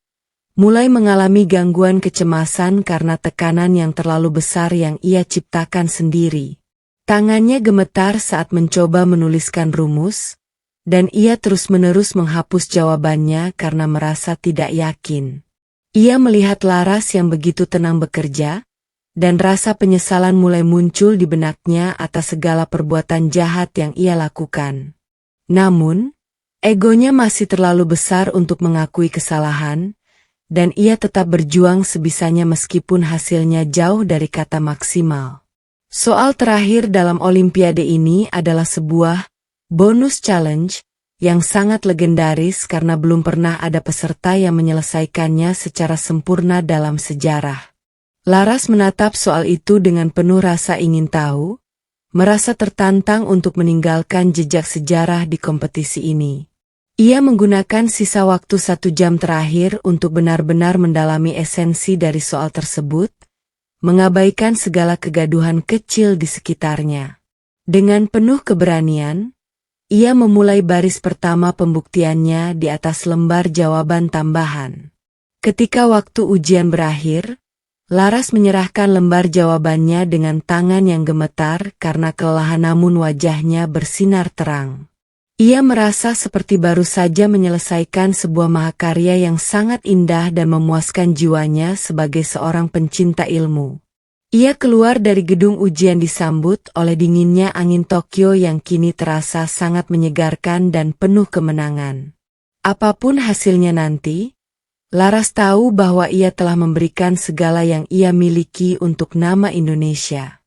mulai mengalami gangguan kecemasan karena tekanan yang terlalu besar yang ia ciptakan sendiri. Tangannya gemetar saat mencoba menuliskan rumus, dan ia terus-menerus menghapus jawabannya karena merasa tidak yakin. Ia melihat Laras yang begitu tenang bekerja, dan rasa penyesalan mulai muncul di benaknya atas segala perbuatan jahat yang ia lakukan. Namun, egonya masih terlalu besar untuk mengakui kesalahan, dan ia tetap berjuang sebisanya meskipun hasilnya jauh dari kata maksimal. Soal terakhir dalam Olimpiade ini adalah sebuah bonus challenge yang sangat legendaris karena belum pernah ada peserta yang menyelesaikannya secara sempurna dalam sejarah. Laras menatap soal itu dengan penuh rasa ingin tahu, merasa tertantang untuk meninggalkan jejak sejarah di kompetisi ini. Ia menggunakan sisa waktu 1 jam terakhir untuk benar-benar mendalami esensi dari soal tersebut, mengabaikan segala kegaduhan kecil di sekitarnya. Dengan penuh keberanian, ia memulai baris pertama pembuktiannya di atas lembar jawaban tambahan. Ketika waktu ujian berakhir, Laras menyerahkan lembar jawabannya dengan tangan yang gemetar karena kelelahan, namun wajahnya bersinar terang. Ia merasa seperti baru saja menyelesaikan sebuah mahakarya yang sangat indah dan memuaskan jiwanya sebagai seorang pencinta ilmu. Ia keluar dari gedung ujian disambut oleh dinginnya angin Tokyo yang kini terasa sangat menyegarkan dan penuh kemenangan. Apapun hasilnya nanti, Laras tahu bahwa ia telah memberikan segala yang ia miliki untuk nama Indonesia.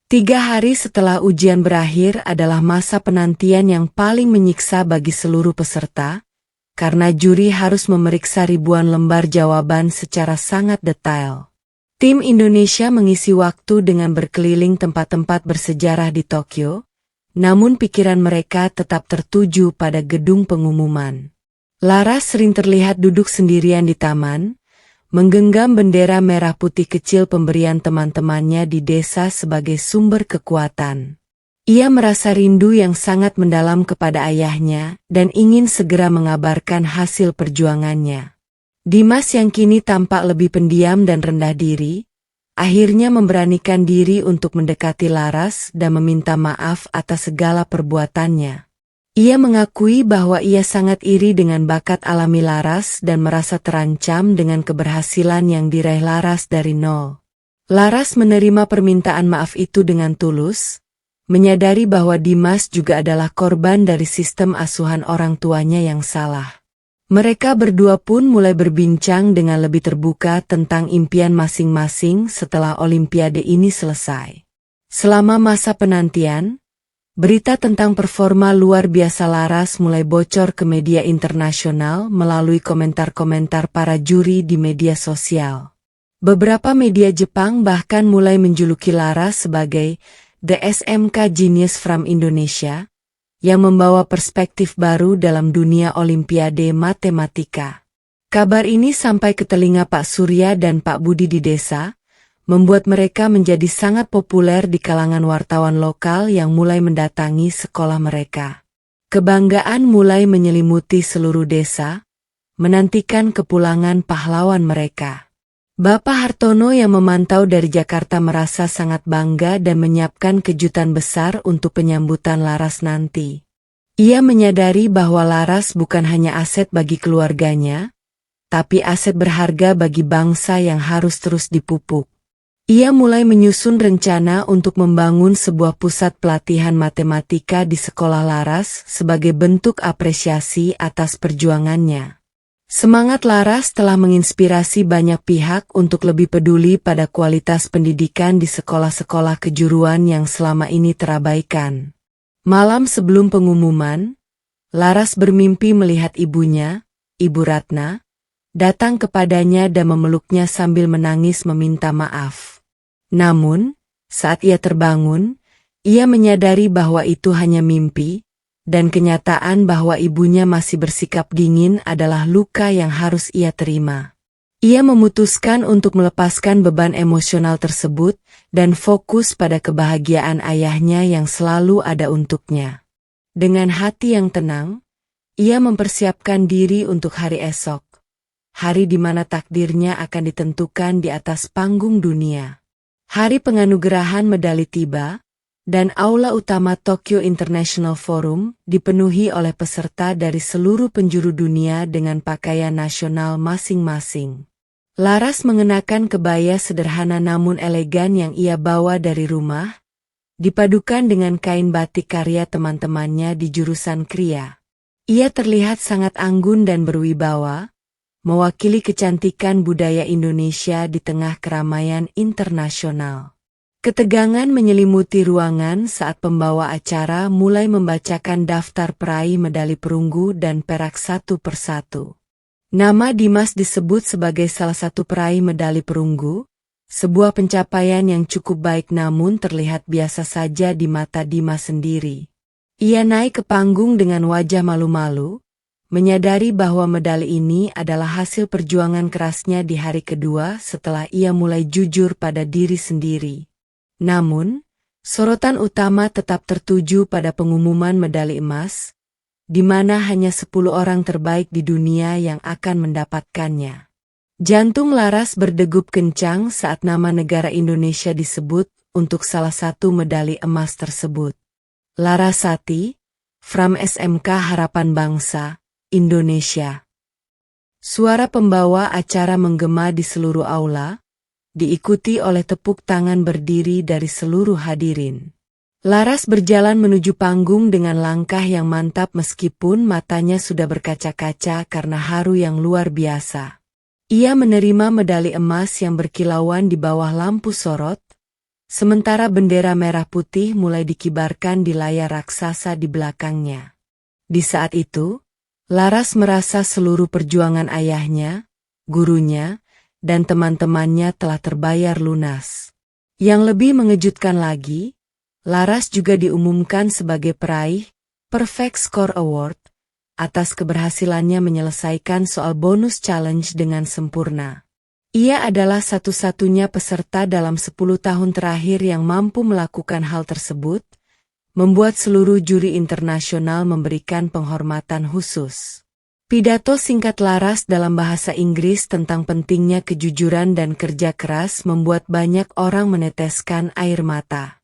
3 hari setelah ujian berakhir adalah masa penantian yang paling menyiksa bagi seluruh peserta, karena juri harus memeriksa ribuan lembar jawaban secara sangat detail. Tim Indonesia mengisi waktu dengan berkeliling tempat-tempat bersejarah di Tokyo, namun pikiran mereka tetap tertuju pada gedung pengumuman. Laras sering terlihat duduk sendirian di taman, menggenggam bendera merah putih kecil pemberian teman-temannya di desa sebagai sumber kekuatan. Ia merasa rindu yang sangat mendalam kepada ayahnya dan ingin segera mengabarkan hasil perjuangannya. Dimas yang kini tampak lebih pendiam dan rendah diri, akhirnya memberanikan diri untuk mendekati Laras dan meminta maaf atas segala perbuatannya. Ia mengakui bahwa ia sangat iri dengan bakat alami Laras dan merasa terancam dengan keberhasilan yang diraih Laras dari nol. Laras menerima permintaan maaf itu dengan tulus, menyadari bahwa Dimas juga adalah korban dari sistem asuhan orang tuanya yang salah. Mereka berdua pun mulai berbincang dengan lebih terbuka tentang impian masing-masing setelah Olimpiade ini selesai. Selama masa penantian, berita tentang performa luar biasa Laras mulai bocor ke media internasional melalui komentar-komentar para juri di media sosial. Beberapa media Jepang bahkan mulai menjuluki Laras sebagai The SMK Genius from Indonesia, yang membawa perspektif baru dalam dunia Olimpiade Matematika. Kabar ini sampai ke telinga Pak Surya dan Pak Budi di desa, membuat mereka menjadi sangat populer di kalangan wartawan lokal yang mulai mendatangi sekolah mereka. Kebanggaan mulai menyelimuti seluruh desa, menantikan kepulangan pahlawan mereka. Bapak Hartono yang memantau dari Jakarta merasa sangat bangga dan menyiapkan kejutan besar untuk penyambutan Laras nanti. Ia menyadari bahwa Laras bukan hanya aset bagi keluarganya, tapi aset berharga bagi bangsa yang harus terus dipupuk. Ia mulai menyusun rencana untuk membangun sebuah pusat pelatihan matematika di sekolah Laras sebagai bentuk apresiasi atas perjuangannya. Semangat Laras telah menginspirasi banyak pihak untuk lebih peduli pada kualitas pendidikan di sekolah-sekolah kejuruan yang selama ini terabaikan. Malam sebelum pengumuman, Laras bermimpi melihat ibunya, Ibu Ratna, datang kepadanya dan memeluknya sambil menangis meminta maaf. Namun, saat ia terbangun, ia menyadari bahwa itu hanya mimpi, dan kenyataan bahwa ibunya masih bersikap dingin adalah luka yang harus ia terima. Ia memutuskan untuk melepaskan beban emosional tersebut dan fokus pada kebahagiaan ayahnya yang selalu ada untuknya. Dengan hati yang tenang, ia mempersiapkan diri untuk hari esok, hari di mana takdirnya akan ditentukan di atas panggung dunia. Hari penganugerahan medali tiba, dan aula utama Tokyo International Forum dipenuhi oleh peserta dari seluruh penjuru dunia dengan pakaian nasional masing-masing. Laras mengenakan kebaya sederhana namun elegan yang ia bawa dari rumah, dipadukan dengan kain batik karya teman-temannya di jurusan Kriya. Ia terlihat sangat anggun dan berwibawa, mewakili kecantikan budaya Indonesia di tengah keramaian internasional. Ketegangan menyelimuti ruangan saat pembawa acara mulai membacakan daftar peraih medali perunggu dan perak satu persatu. Nama Dimas disebut sebagai salah satu peraih medali perunggu, sebuah pencapaian yang cukup baik namun terlihat biasa saja di mata Dimas sendiri. Ia naik ke panggung dengan wajah malu-malu, menyadari bahwa medali ini adalah hasil perjuangan kerasnya di hari kedua setelah ia mulai jujur pada diri sendiri. Namun, sorotan utama tetap tertuju pada pengumuman medali emas, di mana hanya 10 orang terbaik di dunia yang akan mendapatkannya. Jantung Laras berdegup kencang saat nama negara Indonesia disebut untuk salah satu medali emas tersebut. Larasati, from SMK Harapan Bangsa, Indonesia. Suara pembawa acara menggema di seluruh aula, diikuti oleh tepuk tangan berdiri dari seluruh hadirin. Laras berjalan menuju panggung dengan langkah yang mantap meskipun matanya sudah berkaca-kaca karena haru yang luar biasa. Ia menerima medali emas yang berkilauan di bawah lampu sorot, sementara bendera merah putih mulai dikibarkan di layar raksasa di belakangnya. Di saat itu, Laras merasa seluruh perjuangan ayahnya, gurunya, dan teman-temannya telah terbayar lunas. Yang lebih mengejutkan lagi, Laras juga diumumkan sebagai peraih Perfect Score Award atas keberhasilannya menyelesaikan soal bonus challenge dengan sempurna. Ia adalah satu-satunya peserta dalam 10 tahun terakhir yang mampu melakukan hal tersebut, membuat seluruh juri internasional memberikan penghormatan khusus. Pidato singkat Laras dalam bahasa Inggris tentang pentingnya kejujuran dan kerja keras membuat banyak orang meneteskan air mata.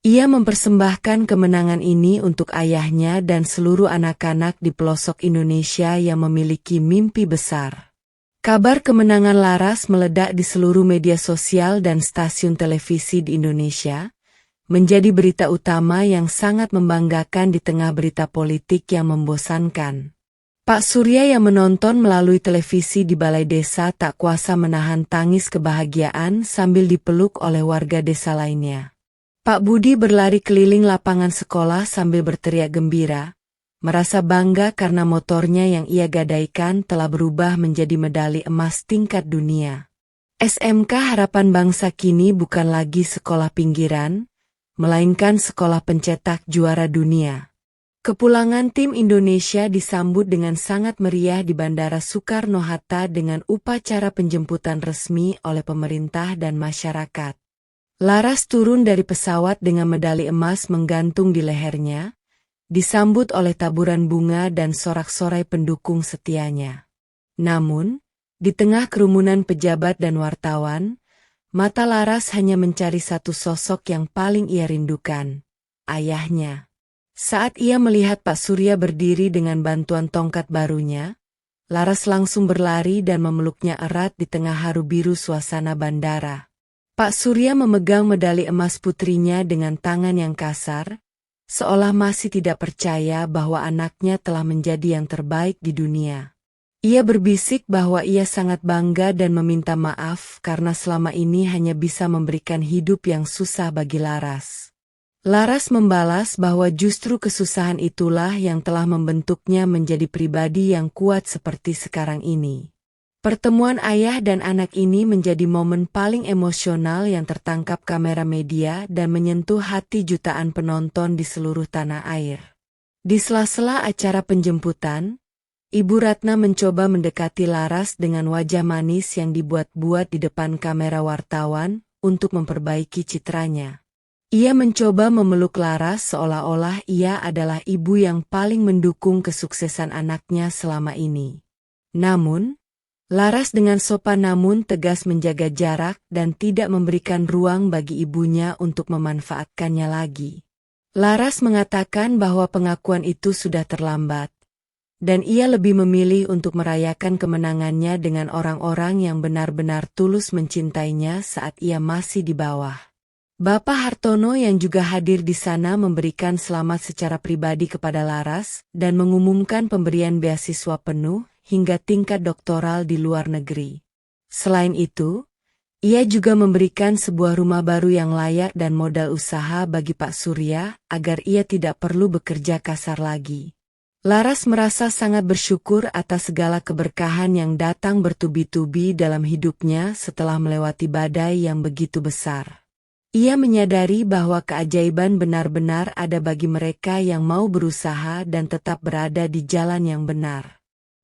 Ia mempersembahkan kemenangan ini untuk ayahnya dan seluruh anak-anak di pelosok Indonesia yang memiliki mimpi besar. Kabar kemenangan Laras meledak di seluruh media sosial dan stasiun televisi di Indonesia, menjadi berita utama yang sangat membanggakan di tengah berita politik yang membosankan. Pak Surya yang menonton melalui televisi di balai desa tak kuasa menahan tangis kebahagiaan sambil dipeluk oleh warga desa lainnya. Pak Budi berlari keliling lapangan sekolah sambil berteriak gembira, merasa bangga karena motornya yang ia gadaikan telah berubah menjadi medali emas tingkat dunia. SMK Harapan Bangsa kini bukan lagi sekolah pinggiran, melainkan sekolah pencetak juara dunia. Kepulangan tim Indonesia disambut dengan sangat meriah di Bandara Soekarno-Hatta dengan upacara penjemputan resmi oleh pemerintah dan masyarakat. Laras turun dari pesawat dengan medali emas menggantung di lehernya, disambut oleh taburan bunga dan sorak-sorai pendukung setianya. Namun, di tengah kerumunan pejabat dan wartawan, mata Laras hanya mencari satu sosok yang paling ia rindukan, ayahnya. Saat ia melihat Pak Surya berdiri dengan bantuan tongkat barunya, Laras langsung berlari dan memeluknya erat di tengah haru biru suasana bandara. Pak Surya memegang medali emas putrinya dengan tangan yang kasar, seolah masih tidak percaya bahwa anaknya telah menjadi yang terbaik di dunia. Ia berbisik bahwa ia sangat bangga dan meminta maaf karena selama ini hanya bisa memberikan hidup yang susah bagi Laras. Laras membalas bahwa justru kesusahan itulah yang telah membentuknya menjadi pribadi yang kuat seperti sekarang ini. Pertemuan ayah dan anak ini menjadi momen paling emosional yang tertangkap kamera media dan menyentuh hati jutaan penonton di seluruh tanah air. Di sela-sela acara penjemputan, Ibu Ratna mencoba mendekati Laras dengan wajah manis yang dibuat-buat di depan kamera wartawan untuk memperbaiki citranya. Ia mencoba memeluk Laras seolah-olah ia adalah ibu yang paling mendukung kesuksesan anaknya selama ini. Namun, Laras dengan sopan namun tegas menjaga jarak dan tidak memberikan ruang bagi ibunya untuk memanfaatkannya lagi. Laras mengatakan bahwa pengakuan itu sudah terlambat, dan ia lebih memilih untuk merayakan kemenangannya dengan orang-orang yang benar-benar tulus mencintainya saat ia masih di bawah. Bapak Hartono yang juga hadir di sana memberikan selamat secara pribadi kepada Laras dan mengumumkan pemberian beasiswa penuh hingga tingkat doktoral di luar negeri. Selain itu, ia juga memberikan sebuah rumah baru yang layak dan modal usaha bagi Pak Surya agar ia tidak perlu bekerja kasar lagi. Laras merasa sangat bersyukur atas segala keberkahan yang datang bertubi-tubi dalam hidupnya setelah melewati badai yang begitu besar. Ia menyadari bahwa keajaiban benar-benar ada bagi mereka yang mau berusaha dan tetap berada di jalan yang benar.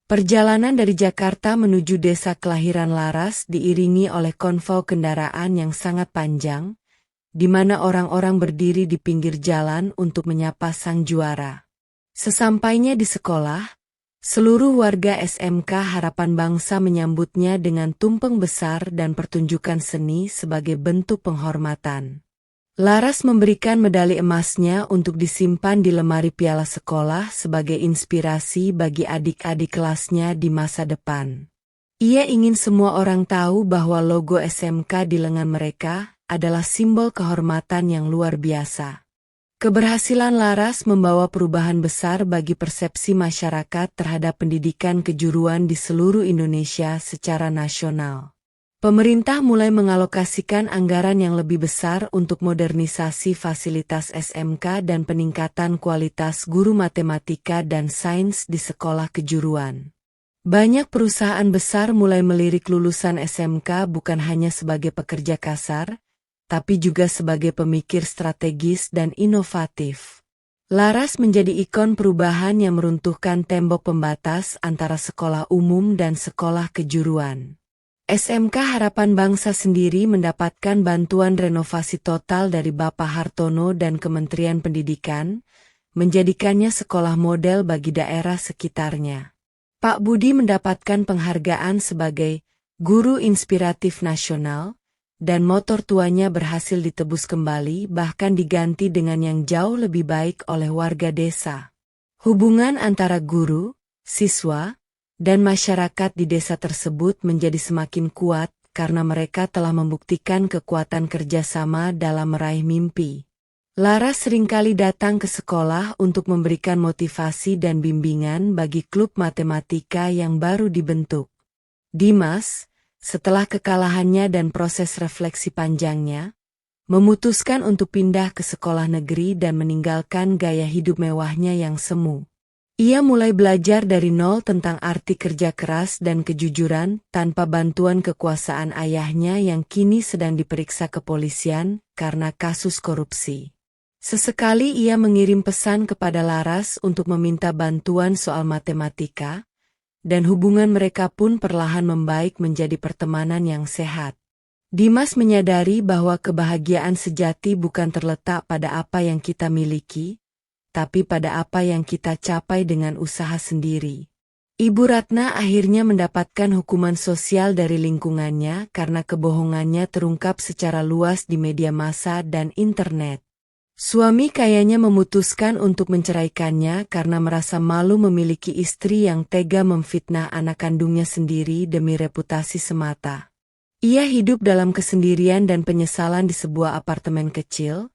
Perjalanan dari Jakarta menuju desa kelahiran Laras diiringi oleh konvoi kendaraan yang sangat panjang, di mana orang-orang berdiri di pinggir jalan untuk menyapa sang juara. Sesampainya di sekolah, seluruh warga SMK Harapan Bangsa menyambutnya dengan tumpeng besar dan pertunjukan seni sebagai bentuk penghormatan. Laras memberikan medali emasnya untuk disimpan di lemari piala sekolah sebagai inspirasi bagi adik-adik kelasnya di masa depan. Ia ingin semua orang tahu bahwa logo SMK di lengan mereka adalah simbol kehormatan yang luar biasa. Keberhasilan Laras membawa perubahan besar bagi persepsi masyarakat terhadap pendidikan kejuruan di seluruh Indonesia secara nasional. Pemerintah mulai mengalokasikan anggaran yang lebih besar untuk modernisasi fasilitas SMK dan peningkatan kualitas guru matematika dan sains di sekolah kejuruan. Banyak perusahaan besar mulai melirik lulusan SMK bukan hanya sebagai pekerja kasar, tapi juga sebagai pemikir strategis dan inovatif. Laras menjadi ikon perubahan yang meruntuhkan tembok pembatas antara sekolah umum dan sekolah kejuruan. SMK Harapan Bangsa sendiri mendapatkan bantuan renovasi total dari Bapak Hartono dan Kementerian Pendidikan, menjadikannya sekolah model bagi daerah sekitarnya. Pak Budi mendapatkan penghargaan sebagai Guru Inspiratif Nasional, dan motor tuanya berhasil ditebus kembali bahkan diganti dengan yang jauh lebih baik oleh warga desa. Hubungan antara guru, siswa, dan masyarakat di desa tersebut menjadi semakin kuat karena mereka telah membuktikan kekuatan kerjasama dalam meraih mimpi. Laras seringkali datang ke sekolah untuk memberikan motivasi dan bimbingan bagi klub matematika yang baru dibentuk. Dimas, setelah kekalahannya dan proses refleksi panjangnya, memutuskan untuk pindah ke sekolah negeri dan meninggalkan gaya hidup mewahnya yang semu. Ia mulai belajar dari nol tentang arti kerja keras dan kejujuran tanpa bantuan kekuasaan ayahnya yang kini sedang diperiksa kepolisian karena kasus korupsi. Sesekali ia mengirim pesan kepada Laras untuk meminta bantuan soal matematika, dan hubungan mereka pun perlahan membaik menjadi pertemanan yang sehat. Dimas menyadari bahwa kebahagiaan sejati bukan terletak pada apa yang kita miliki, tapi pada apa yang kita capai dengan usaha sendiri. Ibu Ratna akhirnya mendapatkan hukuman sosial dari lingkungannya karena kebohongannya terungkap secara luas di media massa dan internet. Suami kayanya memutuskan untuk menceraikannya karena merasa malu memiliki istri yang tega memfitnah anak kandungnya sendiri demi reputasi semata. Ia hidup dalam kesendirian dan penyesalan di sebuah apartemen kecil,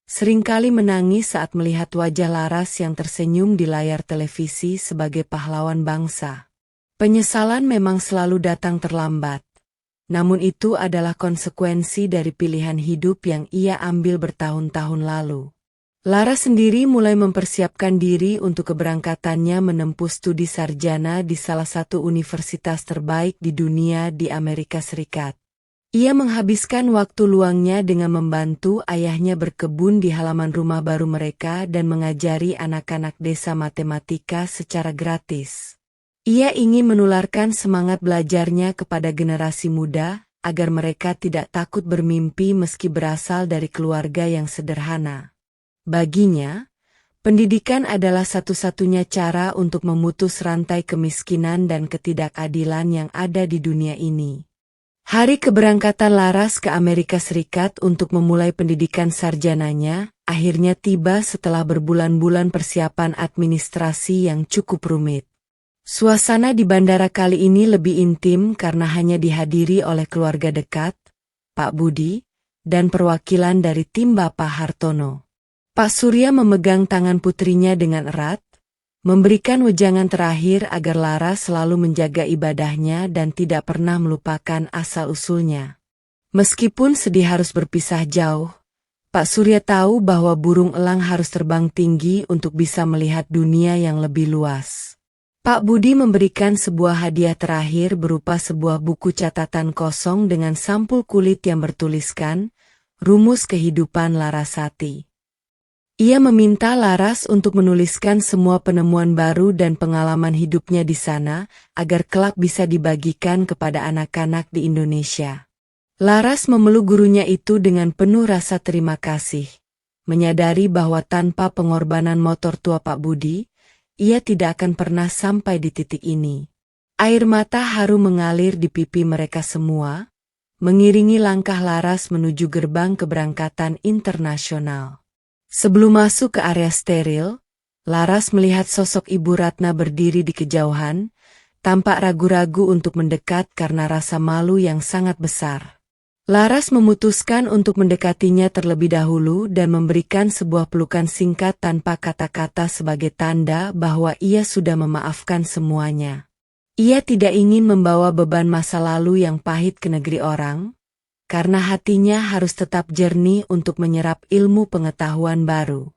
seringkali menangis saat melihat wajah Laras yang tersenyum di layar televisi sebagai pahlawan bangsa. Penyesalan memang selalu datang terlambat, namun itu adalah konsekuensi dari pilihan hidup yang ia ambil bertahun-tahun lalu. Laras sendiri mulai mempersiapkan diri untuk keberangkatannya menempuh studi sarjana di salah satu universitas terbaik di dunia di Amerika Serikat. Ia menghabiskan waktu luangnya dengan membantu ayahnya berkebun di halaman rumah baru mereka dan mengajari anak-anak desa matematika secara gratis. Ia ingin menularkan semangat belajarnya kepada generasi muda, agar mereka tidak takut bermimpi meski berasal dari keluarga yang sederhana. Baginya, pendidikan adalah satu-satunya cara untuk memutus rantai kemiskinan dan ketidakadilan yang ada di dunia ini. Hari keberangkatan Laras ke Amerika Serikat untuk memulai pendidikan sarjananya akhirnya tiba setelah berbulan-bulan persiapan administrasi yang cukup rumit. Suasana di bandara kali ini lebih intim karena hanya dihadiri oleh keluarga dekat, Pak Budi, dan perwakilan dari tim Bapak Hartono. Pak Surya memegang tangan putrinya dengan erat, memberikan wejangan terakhir agar Laras selalu menjaga ibadahnya dan tidak pernah melupakan asal-usulnya. Meskipun sedih harus berpisah jauh, Pak Surya tahu bahwa burung elang harus terbang tinggi untuk bisa melihat dunia yang lebih luas. Pak Budi memberikan sebuah hadiah terakhir berupa sebuah buku catatan kosong dengan sampul kulit yang bertuliskan, Rumus Kehidupan Larasati. Ia meminta Laras untuk menuliskan semua penemuan baru dan pengalaman hidupnya di sana, agar kelak bisa dibagikan kepada anak-anak di Indonesia. Laras memeluk gurunya itu dengan penuh rasa terima kasih, menyadari bahwa tanpa pengorbanan motor tua Pak Budi, ia tidak akan pernah sampai di titik ini. Air mata haru mengalir di pipi mereka semua, mengiringi langkah Laras menuju gerbang keberangkatan internasional. Sebelum masuk ke area steril, Laras melihat sosok Ibu Ratna berdiri di kejauhan, tampak ragu-ragu untuk mendekat karena rasa malu yang sangat besar. Laras memutuskan untuk mendekatinya terlebih dahulu dan memberikan sebuah pelukan singkat tanpa kata-kata sebagai tanda bahwa ia sudah memaafkan semuanya. Ia tidak ingin membawa beban masa lalu yang pahit ke negeri orang, karena hatinya harus tetap jernih untuk menyerap ilmu pengetahuan baru.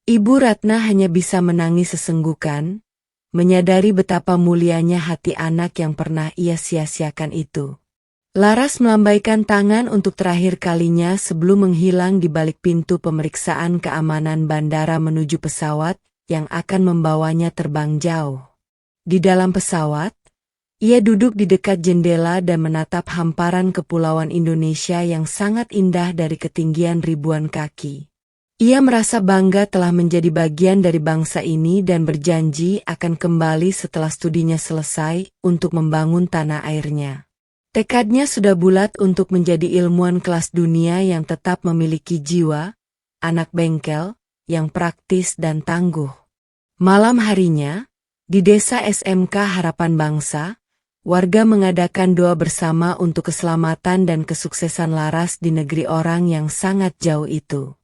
Ibu Ratna hanya bisa menangis sesenggukan, menyadari betapa mulianya hati anak yang pernah ia sia-siakan itu. Laras melambaikan tangan untuk terakhir kalinya sebelum menghilang di balik pintu pemeriksaan keamanan bandara menuju pesawat yang akan membawanya terbang jauh. Di dalam pesawat, ia duduk di dekat jendela dan menatap hamparan kepulauan Indonesia yang sangat indah dari ketinggian ribuan kaki. Ia merasa bangga telah menjadi bagian dari bangsa ini dan berjanji akan kembali setelah studinya selesai untuk membangun tanah airnya. Tekadnya sudah bulat untuk menjadi ilmuwan kelas dunia yang tetap memiliki jiwa, anak bengkel, yang praktis dan tangguh. Malam harinya, di desa SMK Harapan Bangsa, warga mengadakan doa bersama untuk keselamatan dan kesuksesan Laras di negeri orang yang sangat jauh itu.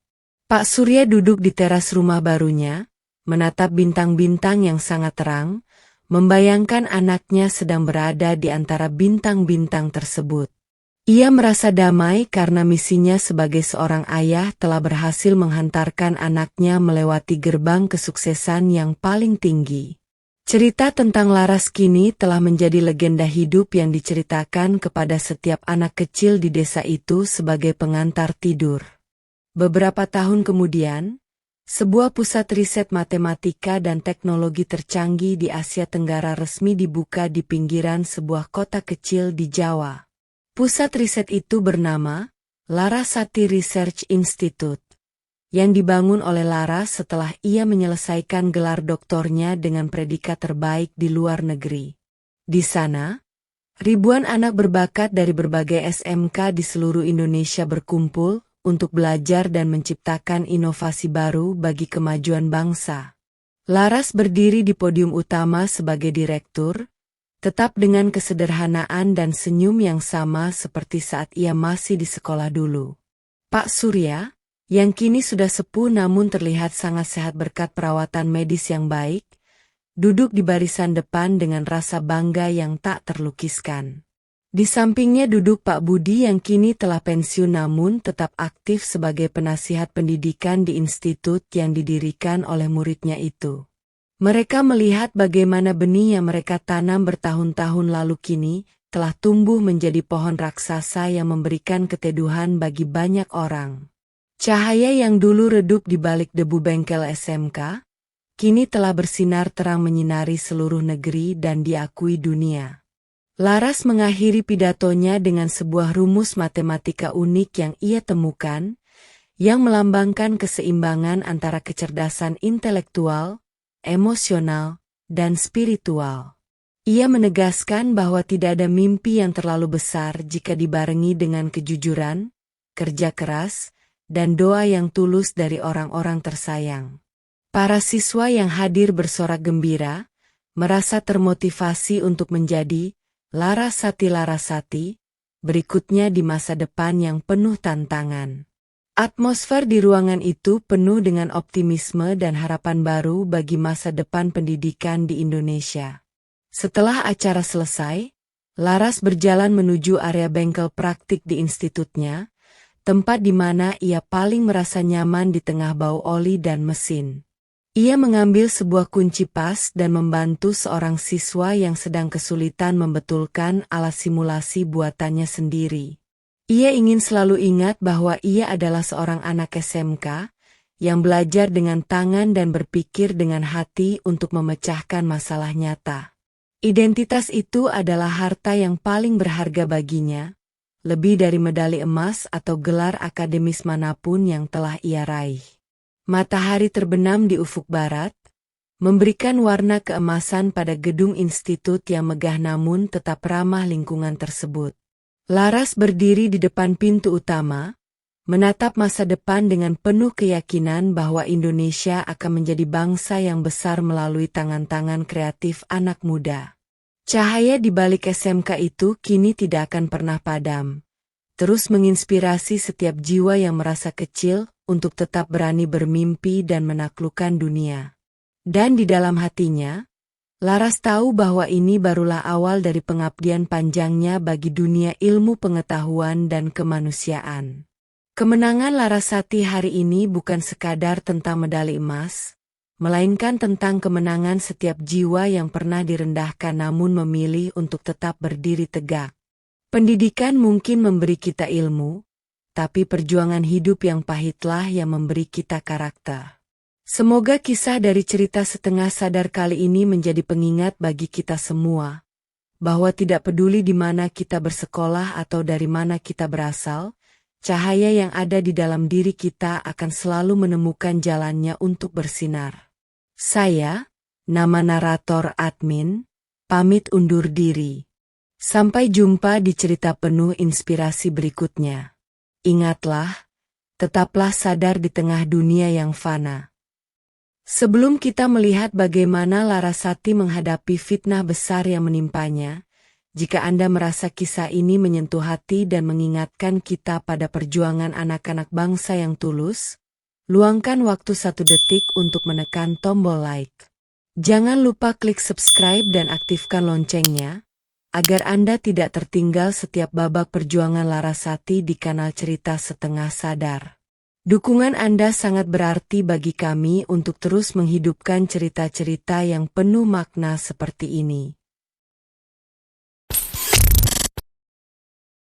Pak Surya duduk di teras rumah barunya, menatap bintang-bintang yang sangat terang, membayangkan anaknya sedang berada di antara bintang-bintang tersebut. Ia merasa damai karena misinya sebagai seorang ayah telah berhasil menghantarkan anaknya melewati gerbang kesuksesan yang paling tinggi. Cerita tentang Laras kini telah menjadi legenda hidup yang diceritakan kepada setiap anak kecil di desa itu sebagai pengantar tidur. Beberapa tahun kemudian, sebuah pusat riset matematika dan teknologi tercanggih di Asia Tenggara resmi dibuka di pinggiran sebuah kota kecil di Jawa. Pusat riset itu bernama Larasati Research Institute, yang dibangun oleh Laras setelah ia menyelesaikan gelar doktornya dengan predikat terbaik di luar negeri. Di sana, ribuan anak berbakat dari berbagai SMK di seluruh Indonesia berkumpul untuk belajar dan menciptakan inovasi baru bagi kemajuan bangsa. Laras berdiri di podium utama sebagai direktur, tetap dengan kesederhanaan dan senyum yang sama seperti saat ia masih di sekolah dulu. Pak Surya, yang kini sudah sepuh namun terlihat sangat sehat berkat perawatan medis yang baik, duduk di barisan depan dengan rasa bangga yang tak terlukiskan. Di sampingnya duduk Pak Budi yang kini telah pensiun namun tetap aktif sebagai penasihat pendidikan di institut yang didirikan oleh muridnya itu. Mereka melihat bagaimana benih yang mereka tanam bertahun-tahun lalu kini telah tumbuh menjadi pohon raksasa yang memberikan keteduhan bagi banyak orang. Cahaya yang dulu redup di balik debu bengkel SMK, kini telah bersinar terang menyinari seluruh negeri dan diakui dunia. Laras mengakhiri pidatonya dengan sebuah rumus matematika unik yang ia temukan, yang melambangkan keseimbangan antara kecerdasan intelektual, emosional, dan spiritual. Ia menegaskan bahwa tidak ada mimpi yang terlalu besar jika dibarengi dengan kejujuran, kerja keras, dan doa yang tulus dari orang-orang tersayang. Para siswa yang hadir bersorak gembira, merasa termotivasi untuk menjadi Larasati berikutnya di masa depan yang penuh tantangan. Atmosfer di ruangan itu penuh dengan optimisme dan harapan baru bagi masa depan pendidikan di Indonesia. Setelah acara selesai, Laras berjalan menuju area bengkel praktik di institutnya, tempat di mana ia paling merasa nyaman di tengah bau oli dan mesin. Ia mengambil sebuah kunci pas dan membantu seorang siswa yang sedang kesulitan membetulkan alat simulasi buatannya sendiri. Ia ingin selalu ingat bahwa ia adalah seorang anak SMK, yang belajar dengan tangan dan berpikir dengan hati untuk memecahkan masalah nyata. Identitas itu adalah harta yang paling berharga baginya, lebih dari medali emas atau gelar akademis manapun yang telah ia raih. Matahari terbenam di ufuk barat, memberikan warna keemasan pada gedung institut yang megah namun tetap ramah lingkungan tersebut. Laras berdiri di depan pintu utama, menatap masa depan dengan penuh keyakinan bahwa Indonesia akan menjadi bangsa yang besar melalui tangan-tangan kreatif anak muda. Cahaya di balik SMK itu kini tidak akan pernah padam, terus menginspirasi setiap jiwa yang merasa kecil untuk tetap berani bermimpi dan menaklukkan dunia. Dan di dalam hatinya, Laras tahu bahwa ini barulah awal dari pengabdian panjangnya bagi dunia ilmu pengetahuan dan kemanusiaan. Kemenangan Larasati hari ini bukan sekadar tentang medali emas, melainkan tentang kemenangan setiap jiwa yang pernah direndahkan namun memilih untuk tetap berdiri tegak. Pendidikan mungkin memberi kita ilmu, tapi perjuangan hidup yang pahitlah yang memberi kita karakter. Semoga kisah dari cerita setengah sadar kali ini menjadi pengingat bagi kita semua, bahwa tidak peduli di mana kita bersekolah atau dari mana kita berasal, cahaya yang ada di dalam diri kita akan selalu menemukan jalannya untuk bersinar. Saya, nama narator admin, pamit undur diri. Sampai jumpa di cerita penuh inspirasi berikutnya. Ingatlah, tetaplah sadar di tengah dunia yang fana. Sebelum kita melihat bagaimana Larasati menghadapi fitnah besar yang menimpanya, jika Anda merasa kisah ini menyentuh hati dan mengingatkan kita pada perjuangan anak-anak bangsa yang tulus, luangkan waktu 1 detik untuk menekan tombol like. Jangan lupa klik subscribe dan aktifkan loncengnya, agar Anda tidak tertinggal setiap babak perjuangan Larasati di kanal Cerita Setengah Sadar. Dukungan Anda sangat berarti bagi kami untuk terus menghidupkan cerita-cerita yang penuh makna seperti ini.